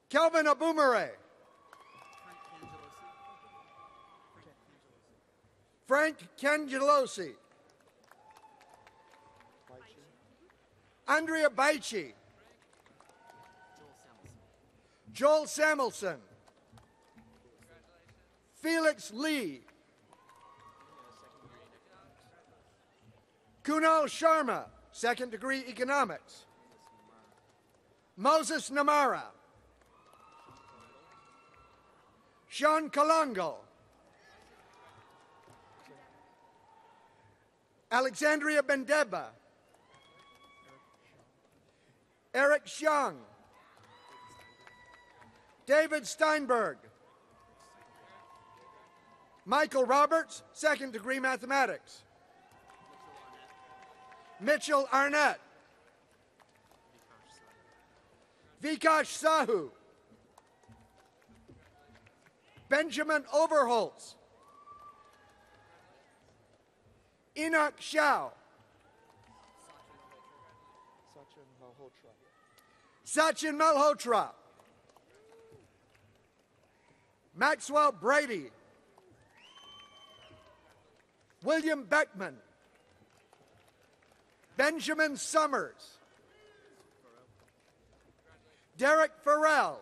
Speaker 11: Kelvin Abumere. Frank Cangelosi. Andrea Baichi. Joel Samuelson. Felix Lee. Kunal Sharma, second degree economics. Moses Namara. Sean Kalango. Alexandria Bendeba. Eric Xiang. David Steinberg. Michael Roberts, second degree mathematics. Mitchell Arnett. Vikash Sahu. Benjamin Overholtz. Enoch Shao. Sachin Malhotra. Maxwell Brady. William Beckman. Benjamin Summers. Derek Farrell.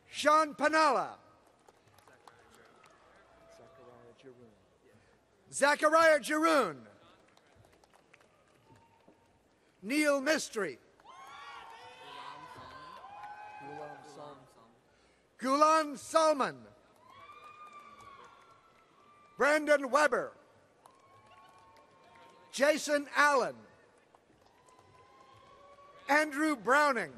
Speaker 11: Sean Panella. Zachariah Jeroen. Neil Mystery. Gulan Salman. Brandon Weber. Jason Allen. Andrew Browning.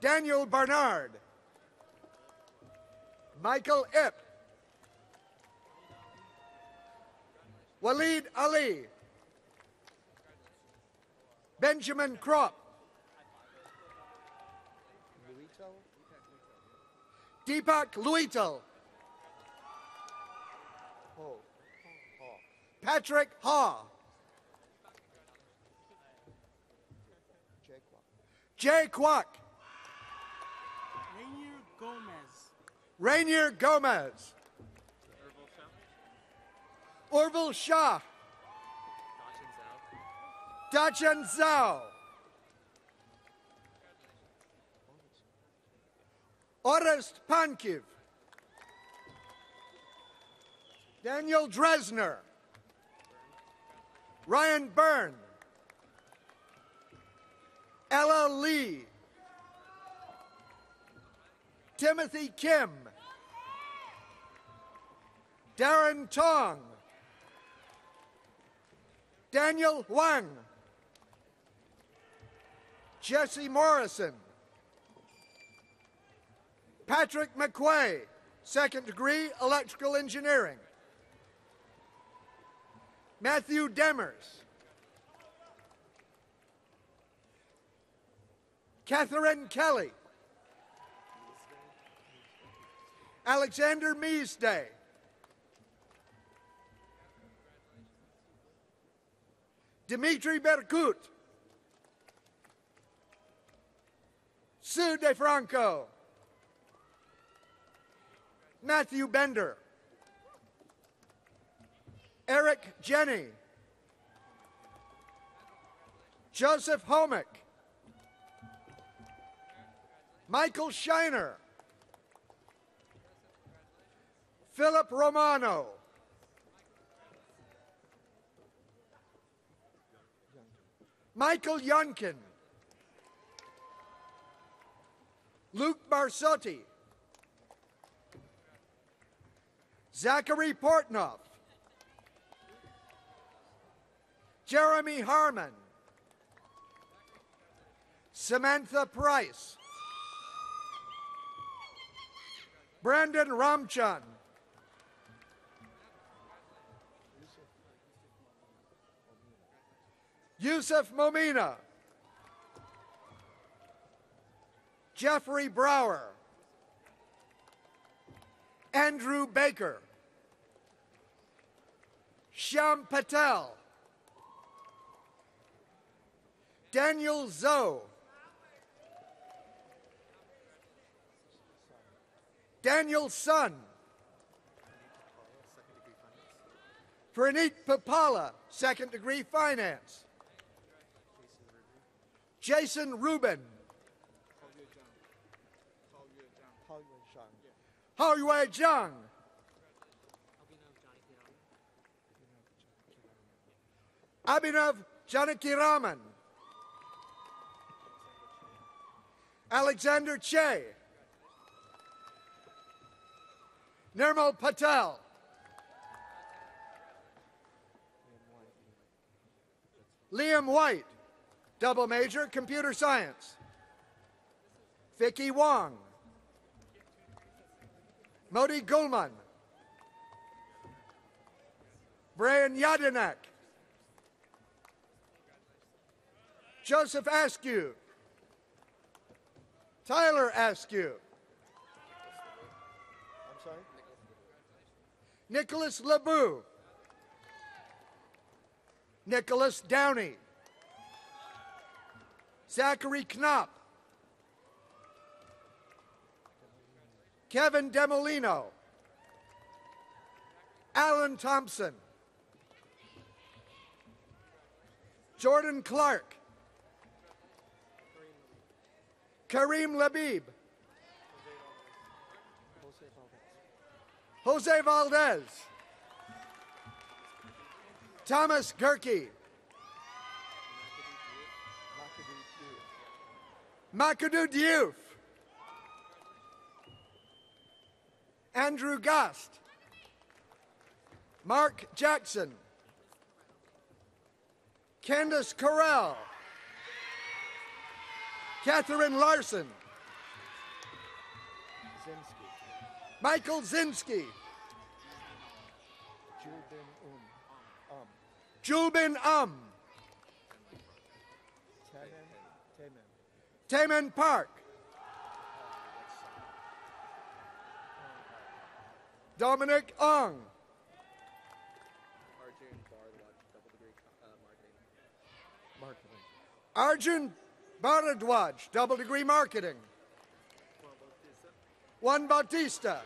Speaker 11: Daniel Barnard. Michael Ip. Waleed Ali. Benjamin Kropp. Deepak Luitel. Patrick Ha. Jay Kwok.
Speaker 13: Rainier Gomez.
Speaker 11: Rainier Gomez. Orville Shah. Dachan Zhao. Orest Pankiv. Daniel Dresner. Ryan Byrne. Ella Lee. Timothy Kim. Darren Tong. Daniel Wang. Jesse Morrison. Patrick McQuay, second degree, electrical engineering. Matthew Demers. Catherine Kelly. Alexander Meesday. Dimitri Berkut. Sue DeFranco. Matthew Bender. Eric Jenny. Joseph Homick. Michael Shiner. Philip Romano. Michael Yunkin. Luke Barsotti. Zachary Portnoff. Jeremy Harmon. Samantha Price. Brandon Ramchan. Yusuf Momina. Jeffrey Brower. Andrew Baker. Shyam Patel. Daniel Zoe. Daniel Sun. Praneet Papala, second degree finance. Jason Rubin. Haoyue Zhang. Abhinav Janakiraman. Alexander Che. Nirmal Patel. Liam White, double major, computer science. Vicky Wong. Modi Gulman. Brian Yadinek. Joseph Askew. Tyler Askew.
Speaker 12: I'm sorry?
Speaker 11: Nicholas LeBou. Nicholas Downey. Zachary Knopp. Kevin Demolino. Alan Thompson. Jordan Clark. Kareem Labib. Jose Valdez. Thomas Gerke. Makadou Diouf. Andrew Gast. Mark Jackson. Candace Corral. Catherine Larson. Michael Zinski. Julbin Taman Park. Dominic Ong. Arjun Bharadwaj, double degree marketing. Juan Bautista.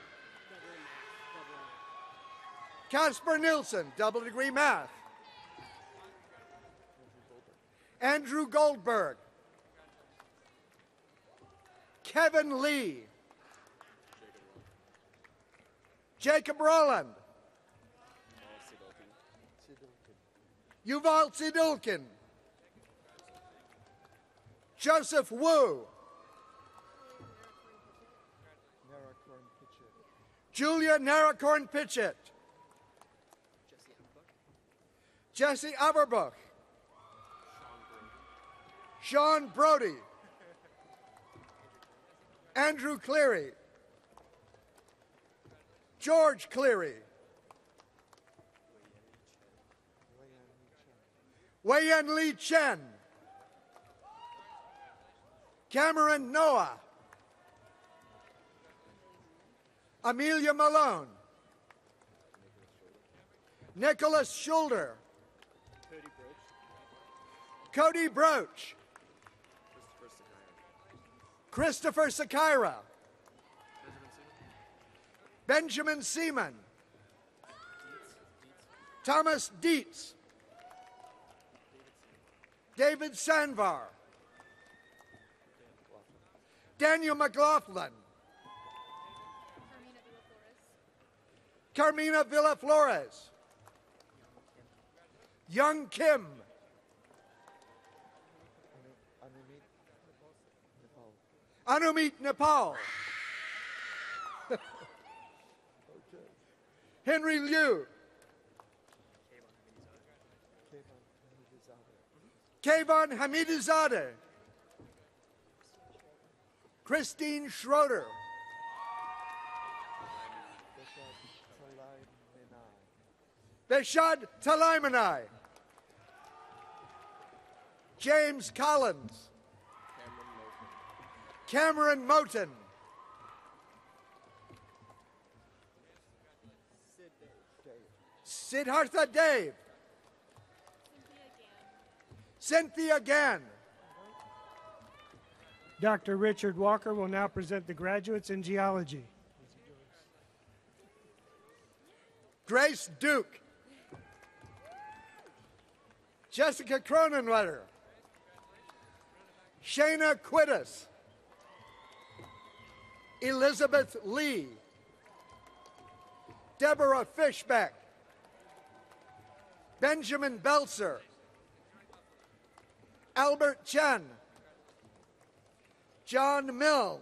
Speaker 11: Casper Nilsson, double degree math. Andrew Goldberg. Kevin Lee. Jacob Roland. Yuval Sidulkin. Joseph Wu. Julia Narakorn Pitchett. Jesse Aberbuch. Sean Brody. Andrew Cleary. George Cleary. Wei-Yen Lee Chen. Cameron Noah. Amelia Malone. Nicholas Schulder. Cody Broach. Christopher Sakira. Benjamin Seaman. Thomas Dietz. David Sanvar. Daniel McLaughlin. Carmina Villa-Flores. Young Kim. Anumit Nepal. Henry Liu. Kayvon Hamidizadeh. Christine Schroeder. Beshad Talaimanai. James Collins. Cameron Moten. Siddhartha Dave. Cynthia Gann.
Speaker 5: Dr. Richard Walker will now present the graduates in geology.
Speaker 11: Grace Duke. Jessica Cronenwetter. Shayna Quittis. Elizabeth Lee. Deborah Fishbeck. Benjamin Belser. Albert Chen. John Milne.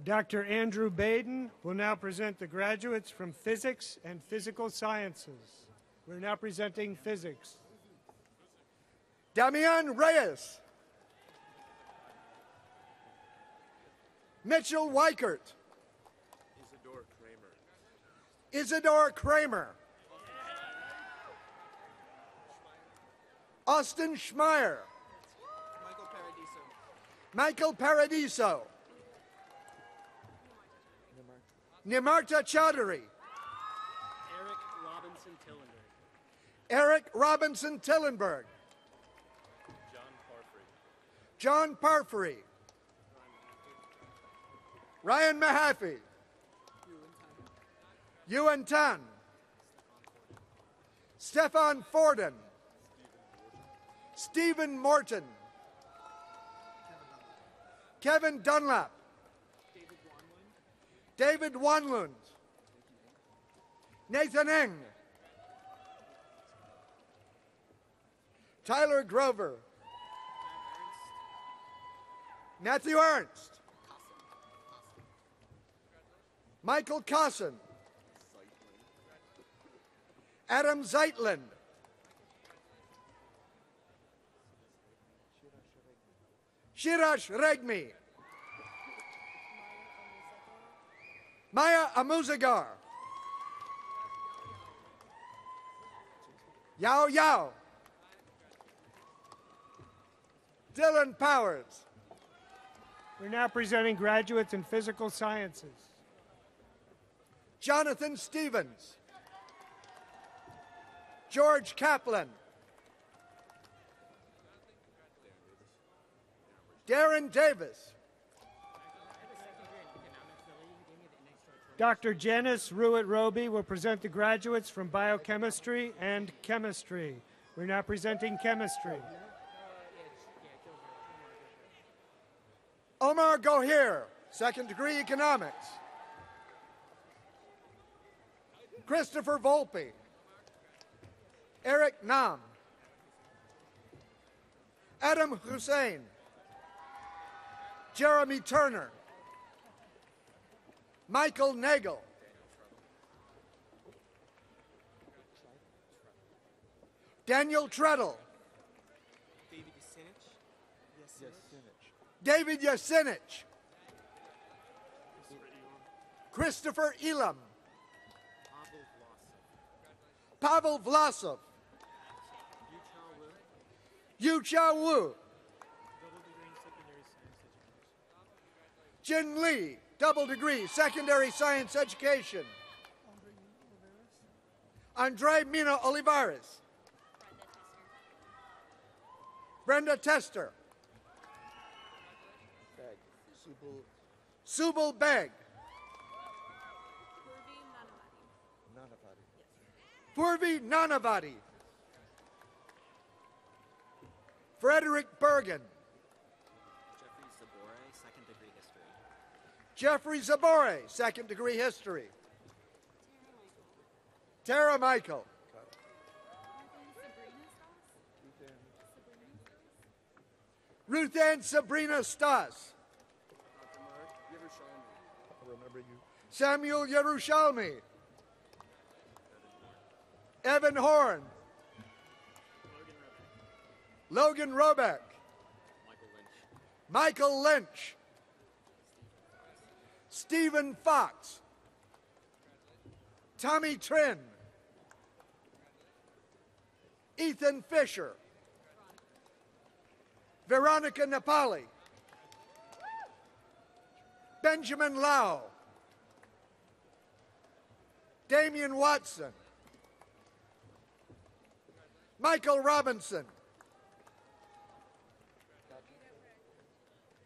Speaker 5: Dr. Andrew Baden will now present the graduates from Physics and Physical Sciences. We're now presenting Physics.
Speaker 11: Damian Reyes. Mitchell Weichert. Isidore Kramer. Austin Schmeier. Michael Paradiso. Nimarta Chaudhary.
Speaker 13: Eric Robinson Tillenberg.
Speaker 11: Eric Robinson Tillenberg. John Parfrey. Ryan Mahaffey. Ewan Tan. Stefan Forden. Stephen Morton. Kevin Dunlap. David Wanlund. Nathan Eng. Tyler Grover. Matthew Ernst. Michael Cosson. Adam Zeitlin. Shirash Regmi. Maya Amuzagar. Yao Yao. Dylan Powers.
Speaker 5: We're now presenting graduates in physical sciences.
Speaker 11: Jonathan Stevens. George Kaplan. Darren Davis.
Speaker 5: Dr. Janice Ruitt-Roby will present the graduates from biochemistry and chemistry. We're now presenting chemistry.
Speaker 11: Omar Gohir, second degree economics. Christopher Volpe. Eric Nam. Adam Hussein. Jeremy Turner. Michael Nagel. Daniel Treadle. David Yasinich. Christopher Elam. Pavel Vlasov. Yu Cha Wu. Jin Lee, double degree, secondary science education. Andre Mina Olivares. Brenda Tester. Subal Beg. Purvi Nanavati. Frederick Bergen. Jeffrey Zabore, second degree history. Tara Michael. Ruth Ann Sabrina Stas. Samuel Yerushalmi. Evan Horn. Logan Robeck. Michael Lynch. Stephen Fox. Tommy Trin. Ethan Fisher. Veronica Napali. Benjamin Lau. Damian Watson. Michael Robinson.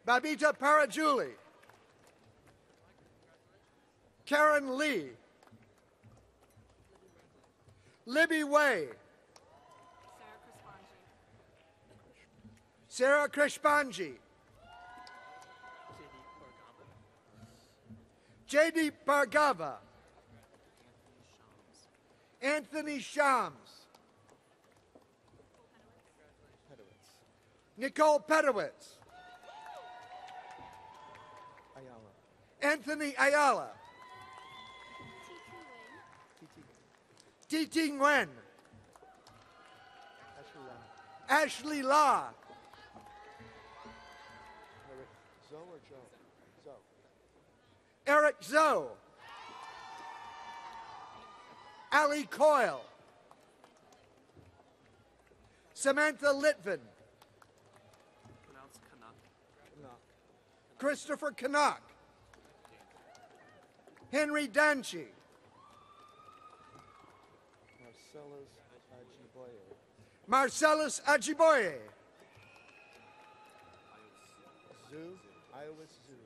Speaker 11: Babita Parajuli. Karen Lee. Libby Way. Sarah Krishpanji. J.D. Bhargava. Anthony Shams. Nicole Pedowitz. Anthony Ayala. T.T. Nguyen. Ashley La. Eric Zoe. Ali Coyle. Samantha Litvin. Christopher Canuck. Henry Danchi.
Speaker 14: Marcellus Ajiboye.
Speaker 11: Marcellus Ajiboye.
Speaker 14: Iowa Zoo.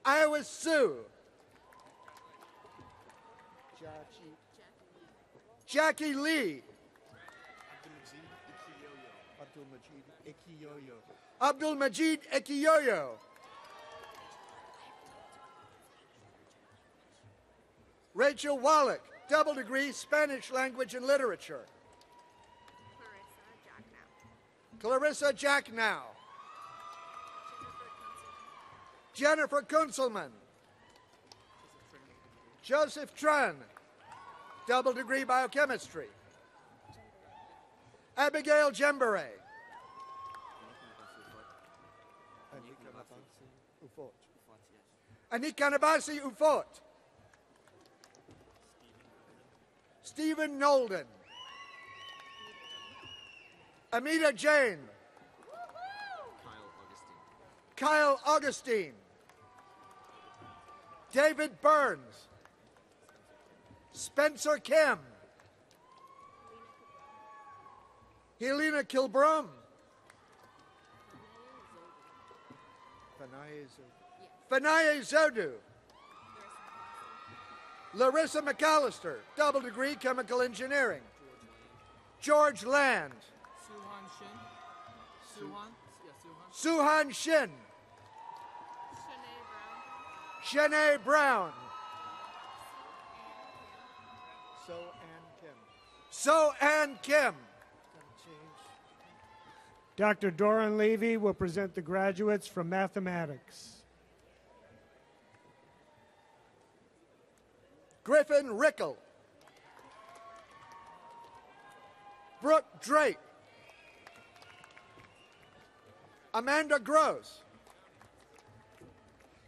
Speaker 11: Iowa Sioux. Jackie Lee. Abdul Majid Ekiyoyo. Rachel Wallach, double degree, Spanish language and literature. Clarissa Jacknow. Jennifer Kunzelman. Joseph Tran, double degree biochemistry. Abigail Jembere. Anikanabasi Ufot. Stephen Nolden. Amita Jane. Kyle Augustine. David Burns. Spencer Kim. Helena Kilbrum. Fanaye Zodu. Larissa McAllister, double degree chemical engineering. George Land. Suhan Shin. Shanae Brown. So Ann Kim.
Speaker 5: Dr. Doran Levy will present the graduates from mathematics.
Speaker 11: Griffin Rickle. Brooke Drake. Amanda Gross.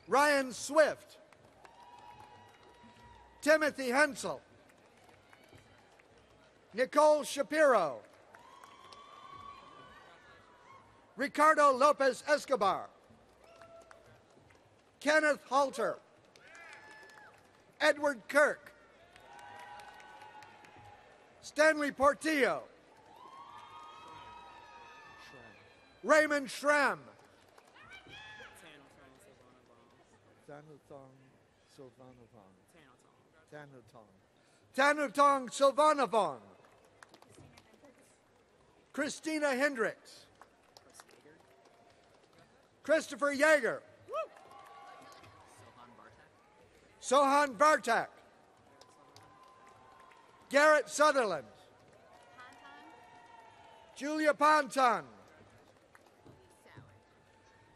Speaker 11: Ryan Swift. Timothy Hensel. Nicole Shapiro. Ricardo Lopez Escobar. Kenneth Halter. Edward Kirk. Stanley Portillo. Raymond Schramm. Tanutong Silvanavong. Christina Hendricks. Christopher Yeager. Sohan Bartak. Garrett Sutherland. Julia Ponton.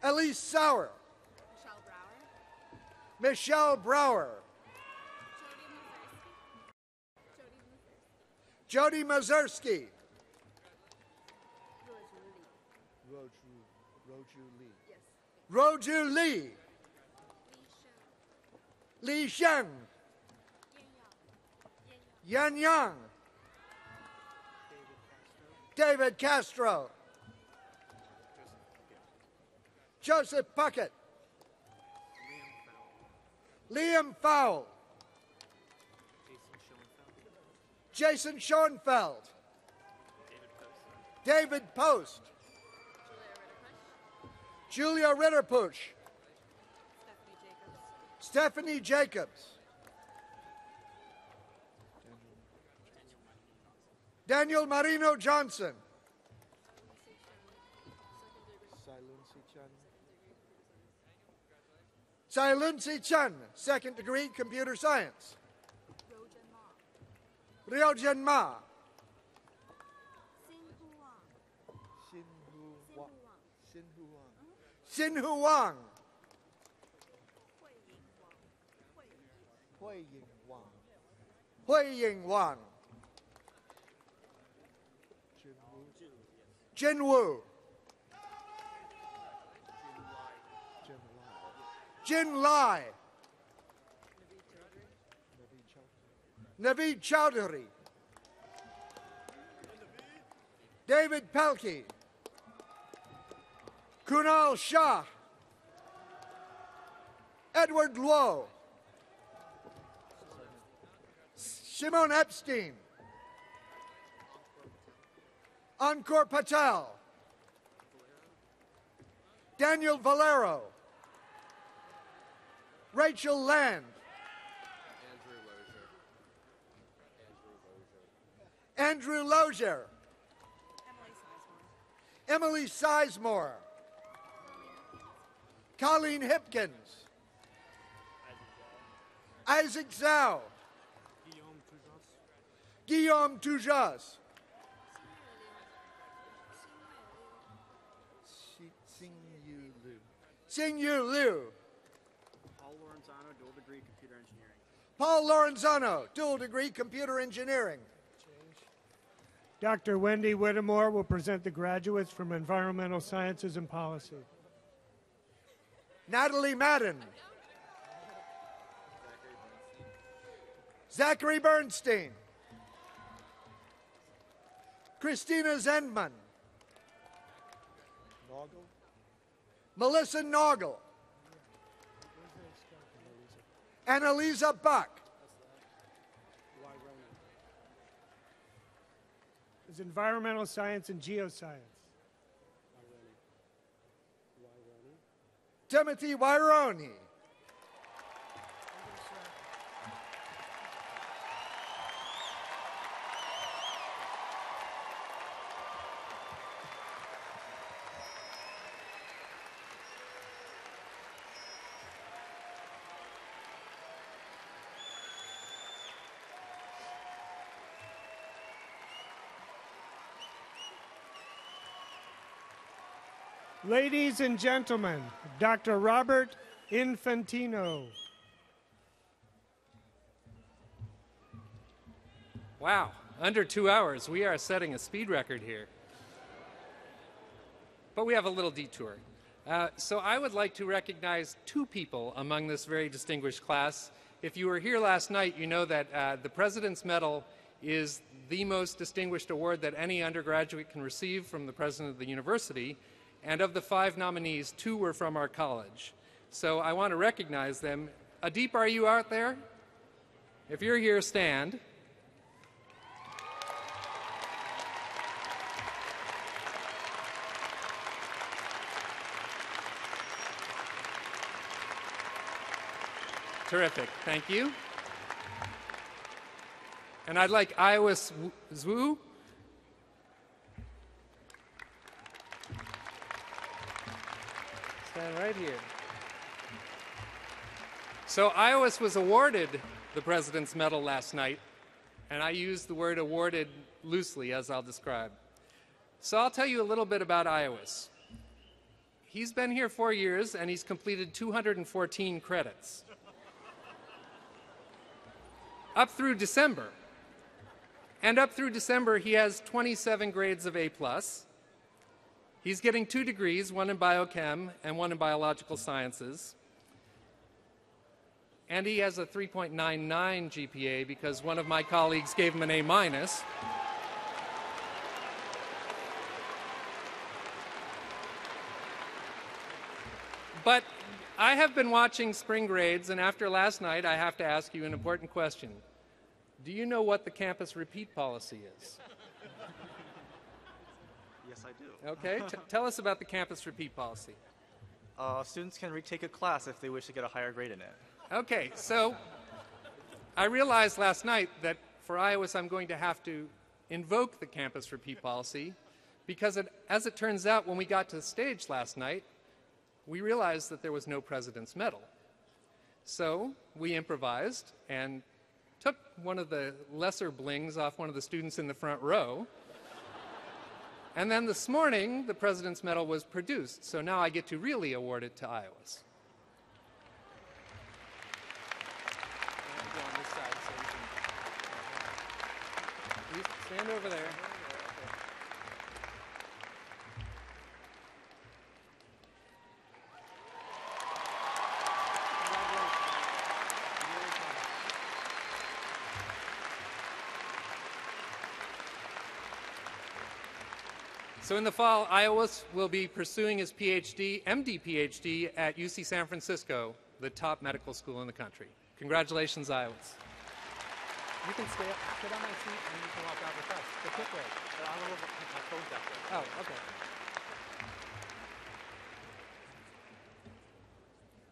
Speaker 11: Elise Sauer. Michelle Brower. Jody Mazursky. Roju Lee. Li Sheng. Yan Yang. David Castro. Joseph Puckett. Liam Fowle. Jason Schoenfeld. David Post. Julia Ritterpusch. Stephanie Jacobs. Daniel Marino Johnson. Sailunsi Chen, second degree computer science. Ryojen Ma. Xin Wang. Hui Ying Wang. Jin Wu. Jin Lai. Naveed Chowdhury. David Pelkey. Kunal Shah. Edward Luo. Simone Epstein. Ankur Patel. Daniel Valero. Rachel Land. Andrew Lozier. Emily Sizemore. Colleen Hipkins. Isaac Zhao. Guillaume Tujas. Xing Yu Liu.
Speaker 13: Paul Lorenzano, dual degree computer engineering.
Speaker 11: Paul Lorenzano, dual degree computer engineering.
Speaker 5: Dr. Wendy Whittemore will present the graduates from Environmental Sciences and Policy.
Speaker 11: Natalie Madden. Zachary Bernstein. Christina Zendman. Melissa Noggle. Annalisa Buck.
Speaker 5: Is Environmental Science and Geoscience.
Speaker 11: Timothy Wyroni.
Speaker 5: Ladies and gentlemen, Dr. Robert Infantino.
Speaker 7: Wow, under 2 hours. We are setting a speed record here. But we have a little detour. So I would like to recognize two people among this very distinguished class. If you were here last night, you know that the President's Medal is the most distinguished award that any undergraduate can receive from the President of the University. And of the 5 nominees, 2 were from our college. So I want to recognize them. Adeep, are you out there? If you're here, stand. Terrific, thank you. And I'd like Iowa Zwu. Stand right here. So Iowis was awarded the President's Medal last night, and I use the word awarded loosely, as I'll describe. So I'll tell you a little bit about Iowis. He's been here 4 years, and he's completed 214 credits. Up through December. And up through December, he has 27 grades of A+. He's getting 2 degrees, one in biochem and one in biological sciences. And he has a 3.99 GPA because one of my colleagues gave him an A-. But I have been watching spring grades, and after last night, I have to ask you an important question. Do you know what the campus repeat policy is?
Speaker 14: Yes, I do.
Speaker 7: Okay, tell us about the campus repeat policy.
Speaker 14: Students can retake a class if they wish to get a higher grade in it.
Speaker 7: Okay, so I realized last night that for Iowis I'm going to have to invoke the campus repeat policy because as it turns out, when we got to the stage last night, we realized that there was no President's Medal. So we improvised and took one of the lesser blings off one of the students in the front row. And then this morning, the President's Medal was produced, so now I get to really award it to Iowis. Please stand over there. So in the fall, Iowis will be pursuing his PhD, MD PhD at UC San Francisco, the top medical school in the country. Congratulations, Iowis. You can stay up, sit on my seat, and you can walk out with us. The quick way.
Speaker 4: I'm a little, my phone's out there.
Speaker 7: Oh, okay.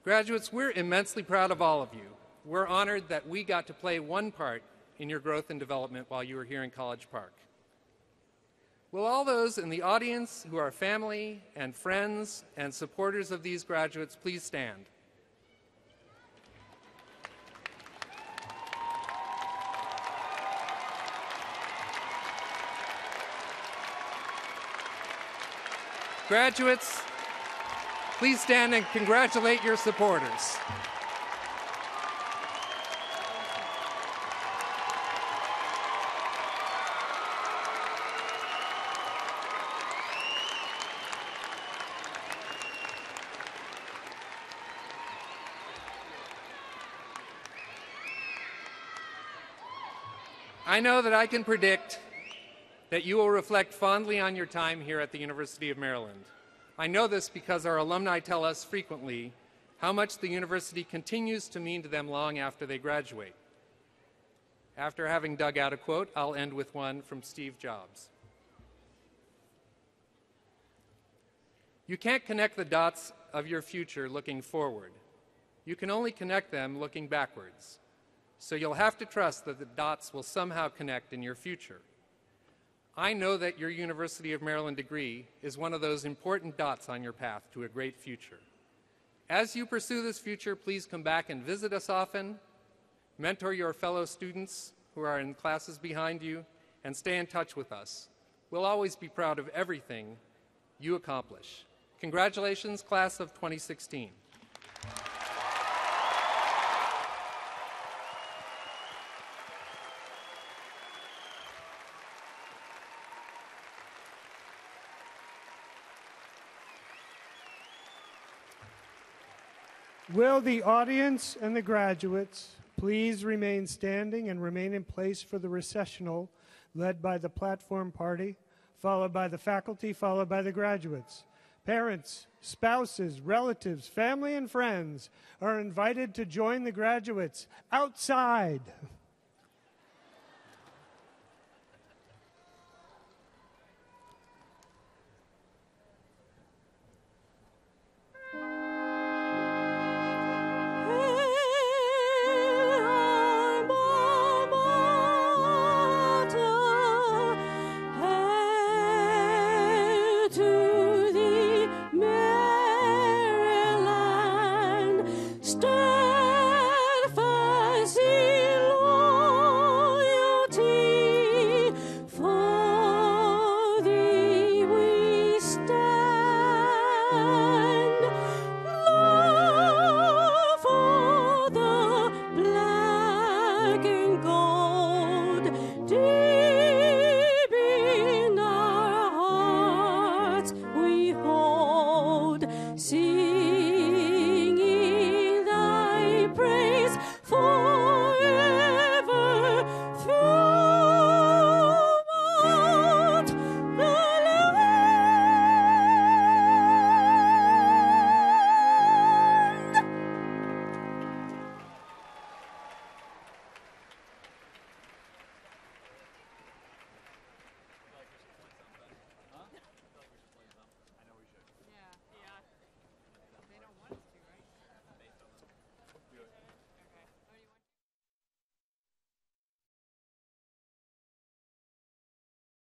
Speaker 7: Graduates, we're immensely proud of all of you. We're honored that we got to play one part in your growth and development while you were here in College Park. Will all those in the audience who are family and friends and supporters of these graduates please stand? Graduates, please stand and congratulate your supporters. I know that I can predict that you will reflect fondly on your time here at the University of Maryland. I know this because our alumni tell us frequently how much the university continues to mean to them long after they graduate. After having dug out a quote, I'll end with one from Steve Jobs. You can't connect the dots of your future looking forward. You can only connect them looking backwards. So you'll have to trust that the dots will somehow connect in your future. I know that your University of Maryland degree is one of those important dots on your path to a great future. As you pursue this future, please come back and visit us often, mentor your fellow students who are in classes behind you, and stay in touch with us. We'll always be proud of everything you accomplish. Congratulations, class of 2016.
Speaker 5: Will the audience and the graduates please remain standing and remain in place for the recessional led by the platform party, followed by the faculty, followed by the graduates. Parents, spouses, relatives, family, and friends are invited to join the graduates outside.
Speaker 6: See